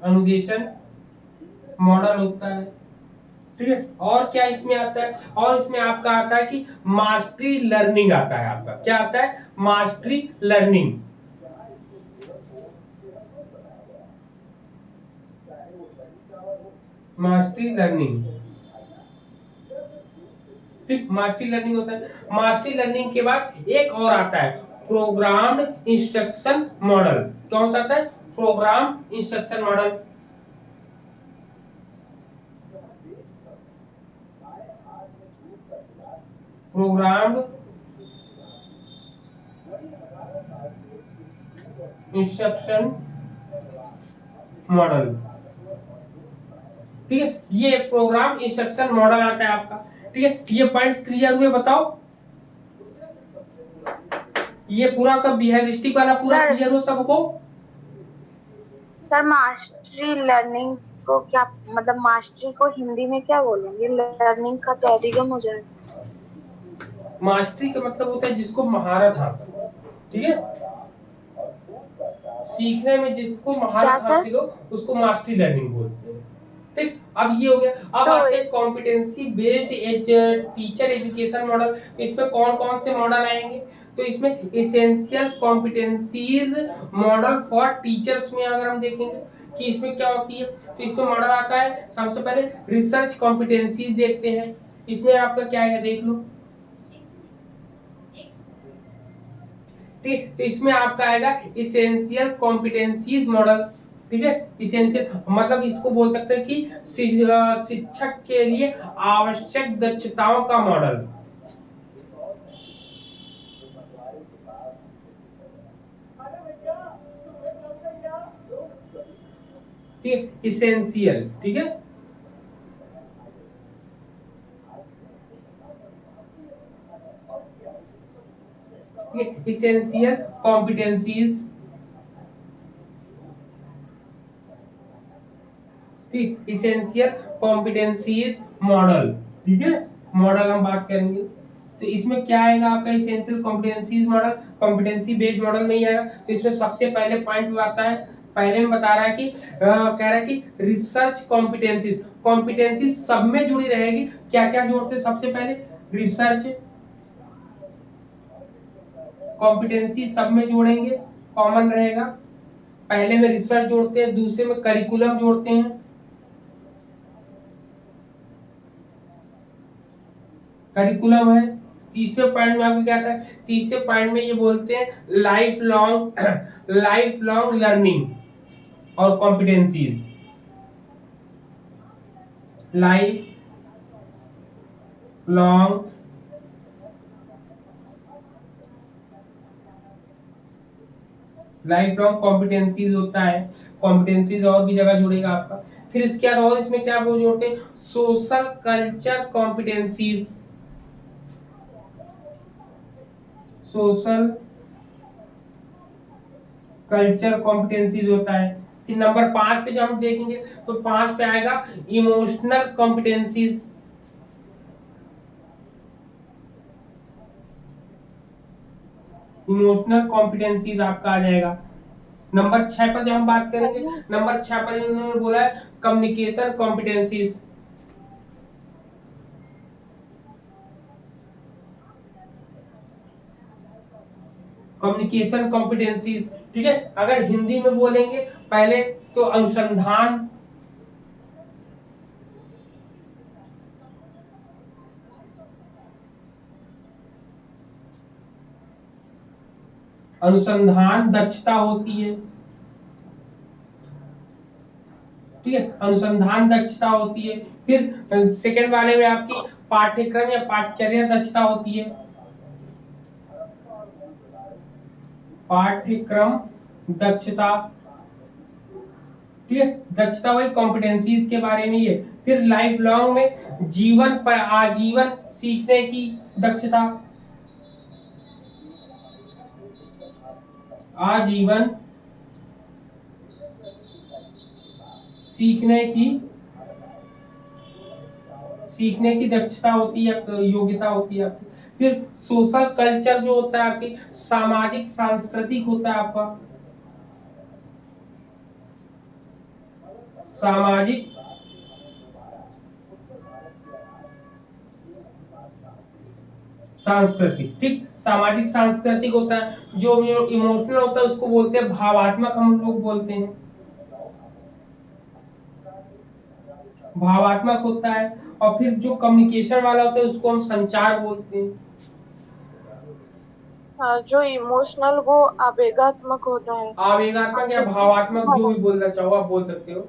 अनुदेशन मॉडल होता है। ठीक है, और क्या इसमें आता है? और इसमें आपका आता है कि मास्टरी लर्निंग आता है। आपका क्या आता है? Mastery learning. मास्टरी लर्निंग, ठीक, मास्टरी लर्निंग होता है। मास्टरी लर्निंग के बाद एक और आता है प्रोग्राम्ड इंस्ट्रक्शन मॉडल। कौन सा आता है? Programme instruction model. Programmed instruction model. ठीक है, ये प्रोग्राम इंस्ट्रक्शन मॉडल आता है आपका। ठीक है, ये पॉइंट्स क्लियर हुए? बताओ, ये पूरा का बिहेवियरिस्टिक वाला पूरा क्लियर हो सबको? सर मास्टरी लर्निंग को क्या मतलब, मास्टरी को हिंदी में क्या बोलेंगे? लर्निंग का तो अधिगम हो जाएगा। मास्टरी का मतलब होता है जिसको महारत हासिल। ठीक है, सीखने में जिसको महारत हासिल हो उसको मास्टरी लर्निंग बोलते हैं। ठीक, अब ये हो गया। अब तो आते हैं competency based teacher education model. इसमें कौन कौन से मॉडल आएंगे? तो इसमें essential competencies model for teachers में अगर हम देखेंगे कि इसमें क्या होती है, तो इसमें मॉडल आता है सबसे पहले रिसर्च कॉम्पिटेंसीज देखते हैं। इसमें आपका क्या है देख लो। ठीक, तो इसमें आपका आएगा इसेंशियल कॉम्पिटेंसीज मॉडल। ठीक है, इसेंशियल मतलब इसको बोल सकते हैं कि शिक्षक के लिए आवश्यक दक्षताओं का मॉडल। ठीक, इसेंशियल। ठीक है, इसेंशियल कॉम्पिटेंसीज। ठीक, इसेंशियल कॉम्पिटेंसीज मॉडल। ठीक है, मॉडल हम बात करेंगे तो इसमें क्या आएगा आपका? Essential competencies model competency based model में ही आएगा। तो इसमें सबसे पहले पॉइंट आता है, पहले में बता रहा है कि कह रहा है कि रिसर्च कॉम्पिटेंसीज। कॉम्पिटेंसी सब में जुड़ी रहेगी। क्या क्या जोड़ते हैं? सबसे पहले रिसर्च कॉम्पिटेंसी सब में जोड़ेंगे, कॉमन रहेगा। पहले में रिसर्च जोड़ते हैं, दूसरे में करिकुलम जोड़ते हैं, करिकुलम है। तीसरे पॉइंट में आपको क्या आता है, तीसरे पॉइंट में ये बोलते हैं लाइफ लॉन्ग लर्निंग और कॉम्पिटेंसीज। लाइफ लॉन्ग कॉम्पिटेंसीज होता है। कॉम्पिटेंसीज और भी जगह जुड़ेगा आपका। फिर इसके बाद और इसमें क्या जोड़ते हैं, social culture competencies. Social culture competencies होता है। फिर नंबर 5 पे जब हम देखेंगे तो 5 पे आएगा इमोशनल कॉम्पिटेंसीज। इमोशनल कॉम्पिटेंसीज आपका आ जाएगा। नंबर 6 पर जब हम बात करेंगे, नंबर 6 पर इन्होंने बोला है कम्युनिकेशन कॉम्पिटेंसीज। कम्युनिकेशन कॉम्पिटेंसीज, ठीक है। अगर हिंदी में बोलेंगे पहले तो अनुसंधान, दक्षता होती है, ठीक है, अनुसंधान दक्षता होती है। फिर सेकंड वाले में आपकी पाठ्यक्रम या पाठ्यचर्या दक्षता होती है। पाठ्यक्रम दक्षता, ठीक है, दक्षता वही कॉम्पिटेंसीज के बारे में ही है। फिर लाइफ लॉन्ग में जीवन पर आजीवन सीखने की दक्षता, आजीवन सीखने की दक्षता होती है, योग्यता होती है आपकी। फिर सोशल कल्चर जो होता है आपकी सामाजिक सांस्कृतिक होता है आपका, सामाजिक सांस्कृतिक, ठीक, सामाजिक सांस्कृतिक होता है। जो इमोशनल होता है उसको बोलते हैं भावात्मक, हम लोग बोलते हैं भावात्मक होता है। और फिर जो कम्युनिकेशन वाला होता है उसको हम संचार बोलते हैं। जो इमोशनल वो आवेगात्मक होता है। आवेगात्मक या भावात्मक जो भी बोलना चाहो आप बोल सकते हो।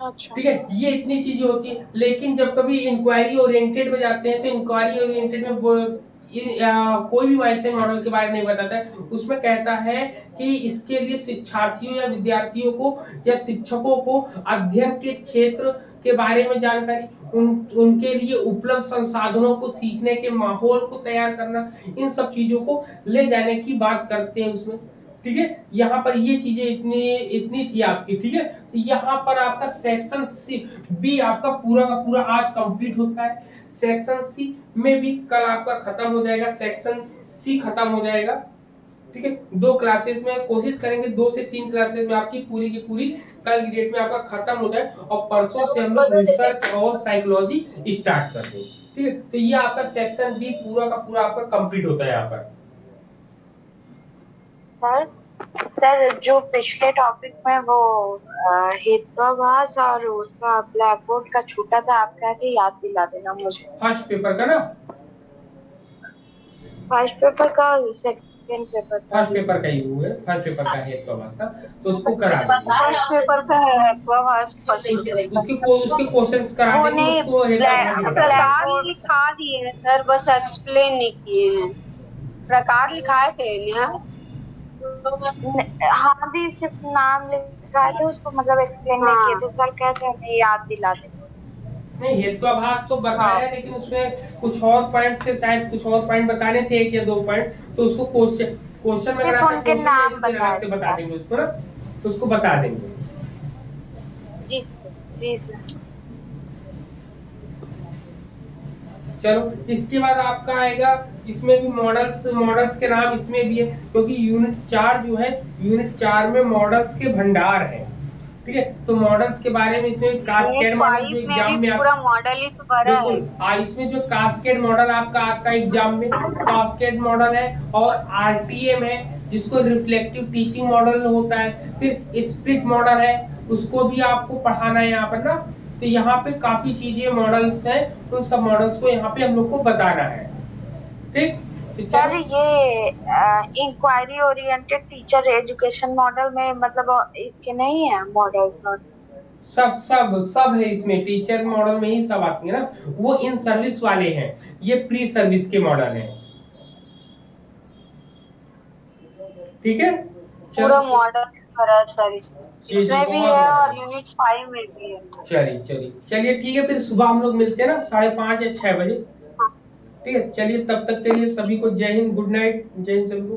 अच्छा, ठीक है, ये इतनी चीजें होती है। लेकिन जब कभी इंक्वायरी ओरिएंटेड में जाते हैं तो इंक्वायरी ओरिएंटेड में कोई भी वैसे मॉडल के बारे में नहीं बताता है। उसमें कहता है कि इसके लिए शिक्षार्थियों या विद्यार्थियों को या शिक्षकों को अध्ययन के क्षेत्र के बारे में जानकारी, उनके लिए उपलब्ध संसाधनों को, सीखने के माहौल को तैयार करना, इन सब चीजों को ले जाने की बात करते हैं उसमें। ठीक है, यहाँ पर ये चीजें इतनी थी आपकी। ठीक है, तो यहाँ पर आपका सेक्शन सी बी आपका पूरा का पूरा आज कंप्लीट होता है। सेक्शन सी में भी कल आपका खत्म हो जाएगा, सेक्शन सी खत्म हो जाएगा। ठीक है, 2 क्लासेस में कोशिश करेंगे, 2 से 3 क्लासेस में आपकी पूरी की पूरी कल की डेट में आपका खत्म हो जाए और परसों से हम लोग रिसर्च और साइकोलॉजी स्टार्ट कर दें। ठीक है, तो ये आपका सेक्शन बी पूरा का पूरा आपका कंप्लीट होता है यहाँ पर। सर जो पिछले टॉपिक में वो हेत्वाभास और उसका ब्लैक बोर्ड का छूटा था, आप कह के याद दिला देना मुझे। फर्स्ट पेपर का ना, फर्स्ट पेपर का, सेकंड पेपर का, फर्स्ट पेपर का ही हुआ है। फर्स्ट पेपर का हेत्वाभास का तो उसको करा देंगे। फर्स्ट पेपर का हेत्वाभास उसके क्वेश्चंस करा देंगे, उसको प्रकार लिखा दिए सर, बस एक्सप्लेन नहीं किए हैं। प्रकार लिखाए थे नेहा, हाँ दी सिर्फ नाम लिखा थे, उसको मतलब एक्सप्लेन नहीं किए थे। सर कहते हमें याद दिला दे। नहीं, हेत्वाभास तो बताया, लेकिन उसमें कुछ और पॉइंट्स थे, शायद कुछ और पॉइंट बताने थे, 1 या 2 पॉइंट, तो उसको क्वेश्चन में अगर उनके नाम से बता देंगे उसको ना, उसको बता देंगे। जी सर, जी सर। चलो, इसके बाद आपका आएगा, इसमें भी मॉडल्स के नाम इसमें भी है, क्योंकि यूनिट 4 जो है, यूनिट 4 में मॉडल्स के भंडार है। ठीक है, तो मॉडल्स के बारे में इसमें कास्केड मॉडल जो एग्जाम में पूरा मॉडल ही तो भरा है। इसमें जो कास्केड मॉडल आपका आता है एग्जाम में, कास्केड मॉडल है, और आरटीएम है जिसको रिफ्लेक्टिव टीचिंग मॉडल होता है। फिर स्प्लिट मॉडल है, उसको भी आपको पढ़ाना है यहाँ पर ना। तो तो यहाँ पे काफी चीजें मॉडल्स हैं, उन सब मॉडल्स को यहाँ पे हम लोग को बताना है। ठीक, तो सर चलो ये inquiry oriented teacher education model में मतलब इसके नहीं है मॉडल्स? और सब सब सब है इसमें, टीचर मॉडल में ही सब आती है ना, वो इन सर्विस वाले हैं, ये प्री सर्विस के मॉडल हैं। ठीक है, पूरा मॉडल करा है सर इसमें भी बहुत है है। और यूनिट 5 में भी है। चलिए ठीक है, फिर सुबह हम लोग मिलते हैं ना 5:30 या 6 बजे। ठीक है, चलिए तब तक के लिए सभी को जय हिंद, गुड नाइट, जय हिंद सभी को।